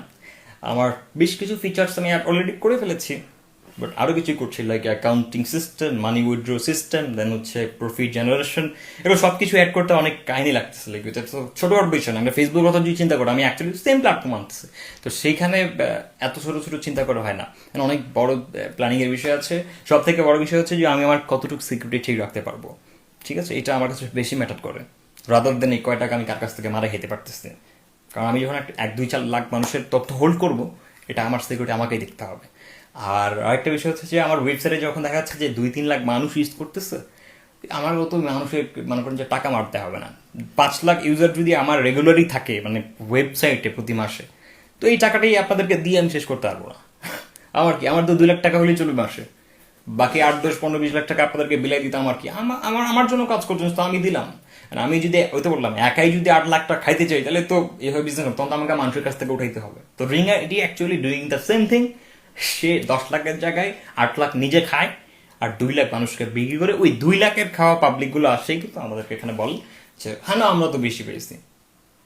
আমার বেশ কিছু ফিচার্স আমি অলরেডি করে ফেলেছি, বাট আরও কিছু করছি, লাইক অ্যাকাউন্টিং সিস্টেম, মানি উইথড্র সিস্টেম, দেন হচ্ছে প্রফিট জেনারেশন, এগুলো সব কিছু অ্যাড করতে অনেক কাহিনী লাগতেছে। লাইক এটা তো ছোটো বিষয় না। আমরা ফেসবুক কথা যদি চিন্তা করো, আমি অ্যাকচুয়ালি সেম প্ল্যাটফর্ম আনতেছে, তো সেইখানে এত ছোটো ছোটো চিন্তা করা হয় না, অনেক বড় প্ল্যানিংয়ের বিষয় আছে। সব থেকে বড় বিষয় হচ্ছে যে আমি আমার কতটুকু সিকিউরিটি ঠিক রাখতে পারবো, ঠিক আছে, এটা আমার কাছে বেশি ম্যাটার করে, রাদার দেন এই কয় টাকা আমি কার কাছ থেকে মারা খেতে পারতেছি। কারণ আমি যখন একটা 1-2-4 লাখ মানুষের তথ্য হোল্ড করব, এটা আমার সিকিউরিটি আমাকেই দেখতে হবে। আর আরেকটা বিষয় হচ্ছে যে আমার ওয়েবসাইটে যখন দেখা যাচ্ছে যে 2-3 লাখ মানুষ ইউজ করতেছে, আমার তো মানুষের মনে করেন যে টাকা মারতে হবে না। 5 লাখ ইউজার যদি আমার রেগুলারই থাকে মানে ওয়েবসাইটে প্রতি মাসে, তো এই টাকাটাই আপনাদেরকে দিয়ে আমি শেষ করতে পারবো না। আমার কি, আমার তো 2 লাখ টাকা হলেই চলবে মাসে, বাকি 8-10-15-20 লাখ টাকা আপনাদেরকে বিলাই দিতে আমার কি, আমার জন্য কাজ করছেন তো আমি দিলাম। আর আমি যদি ওই তো বললাম একাই যদি 8 লাখ টাকা খাইতে চাই, তাহলে তো এভাবে বিজনেস তখন তো আমাকে মানুষের কাছ থেকে উঠাইতে হবে। তো Ring ID actually doing the same thing. সে 10 লাখের জায়গায় 8 লাখ নিজে খায় আর 2 লাখ মানুষকে বিক্রি করে, ওই 2 লাখের খাওয়া পাবলিকগুলো আসেই কিন্তু আমাদেরকে এখানে বল যে হ্যাঁ না আমরা তো বেশি পেয়েছি।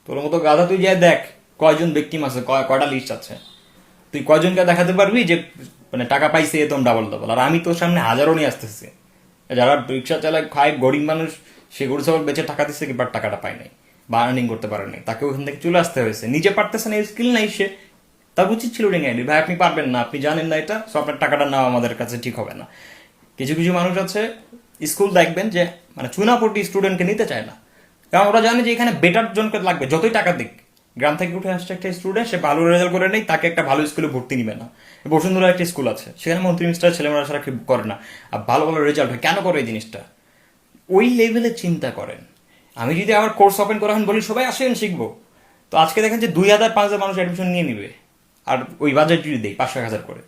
তোর মতো গাধা তুই যাই দেখ কয়জন ভিকটিম আছে, কয়টা লিস্ট আছে, তুই কয়জনকে দেখাতে পারবি যে মানে টাকা পাইছে একদম ডাবল ডাবল। আর আমি তোর সামনে হাজারও নিয়ে আসতেছি, যারা রিক্সা চালায় খায় গরিব মানুষ, সে গরু ছাগল বেচে টাকা দিচ্ছে বাট টাকাটা পায় নাই বা আর্নিং করতে পারে নাই, তাকে ওখান থেকে চলে আসতে হয়েছে, নিজে পারতেছে না, স্কিল নাই সে, তার উচিত ছিল রিং আইডি ভাই আপনি পারবেন না, আপনি জানেন না এটা, সো আপনার টাকাটা নেওয়া আমাদের কাছে ঠিক হবে না। কিছু কিছু মানুষ আছে স্কুল দেখবেন যে মানে চুনাপটি স্টুডেন্টকে নিতে চায় না, কারণ ওরা জানে যে এখানে বেটার জনকে লাগবে, যতই টাকা দিক। গ্রাম থেকে উঠে আসছে একটা স্টুডেন্ট, সে ভালো রেজাল্ট করে নেই, তাকে একটা ভালো স্কুলে ভর্তি নিবে না। বসুন্ধরা একটা স্কুল আছে, সেখানে মন্ত্রী মিনিস্টার ছেলেমেয়েরা সারা করে না, আর ভালো ভালো রেজাল্ট হয়, কেন করে এই জিনিসটা? ওই লেভেলে চিন্তা করেন। আমি যদি আমার কোর্স ওপেন করা বলি সবাই আসেন শিখবো, তো আজকে দেখেন যে 2,000-5,000 মানুষ অ্যাডমিশন নিয়ে নিবে, আর ওই বাজেট যদি দেয় 500-1,000 করে।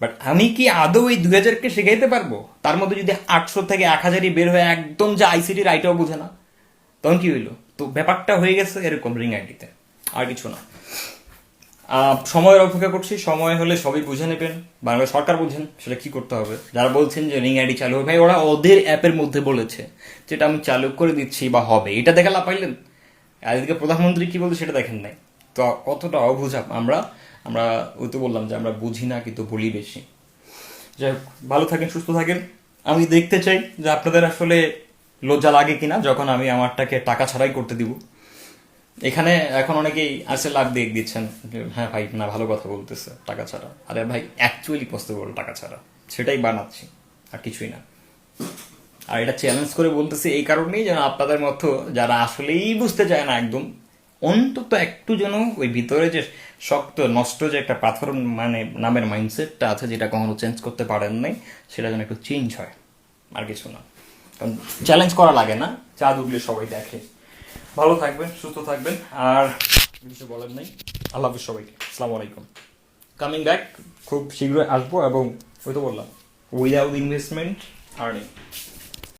বাট আমি কি আদৌ এই 2,000-কে শেখাইতে পারবো? তার মধ্যে যদি 800 থেকে 1,000-ই বের হয়ে একদম যে আইসিটির আইটাও বুঝে না, তখন কি হইলো? তো ব্যাপারটা হয়ে গেছে এরকম রিং আইডিতে, আর কিছু না। সময়ের অপেক্ষা করছি, সময় হলে সবই বুঝে নেবেন। বাংলাদেশ সরকার বুঝেন সেটা কি করতে হবে। যারা বলছেন যে রিং আইডি চালু হবে, ভাই ওরা ওদের অ্যাপের মধ্যে বলেছে যেটা আমি চালু করে দিচ্ছি বা হবে, এটা দেখে লাভ পাইলেন? আজকে প্রধানমন্ত্রী কি বলছে সেটা দেখেন নাই, তো কতটা অবুঝা আমরা। আমরা ওই তো বললাম যে আমরা বুঝি না কিন্তু বলি বেশি। যাই হোক, ভালো থাকেন, সুস্থ থাকেন। আমি দেখতে চাই যে আপনাদের আসলে লজ্জা লাগে কিনা যখন আমি আমারটাকে টাকা ছাড়াই করতে দিব। এখানে এখন অনেকেই আসে লাভ দিয়ে দিচ্ছেন যে হ্যাঁ ভাই না ভালো কথা বলতেছে টাকা ছাড়া। আরে ভাই অ্যাকচুয়ালি পসিবল টাকা ছাড়া, সেটাই বানাচ্ছি আর কিছুই না। আর এটা চ্যালেঞ্জ করে বলতেছি এই কারণেই যেন আপনাদের মতো যারা আসলেই বুঝতে চায় না একদম, অন্তত একটু যেন ওই ভিতরে যে শক্ত নষ্ট যে একটা পাথর মানে নামের মাইন্ডসেটটা আছে, যেটা কখনো চেঞ্জ করতে পারেন নাই, সেটা যেন একটু চেঞ্জ হয়, আর কিছু না। কারণ চ্যালেঞ্জ করা লাগে না, চা উঠলে সবাই দেখে। ভালো থাকবেন, সুস্থ থাকবেন, আর কিছু বলার নেই। আল্লাহ হাফিজ সবাইকে, আসসালামু আলাইকুম। কামিং ব্যাক, খুব শীঘ্রই আসবো, এবং ওই তো বললাম উইদাউট ইনভেস্টমেন্ট আর্নিং।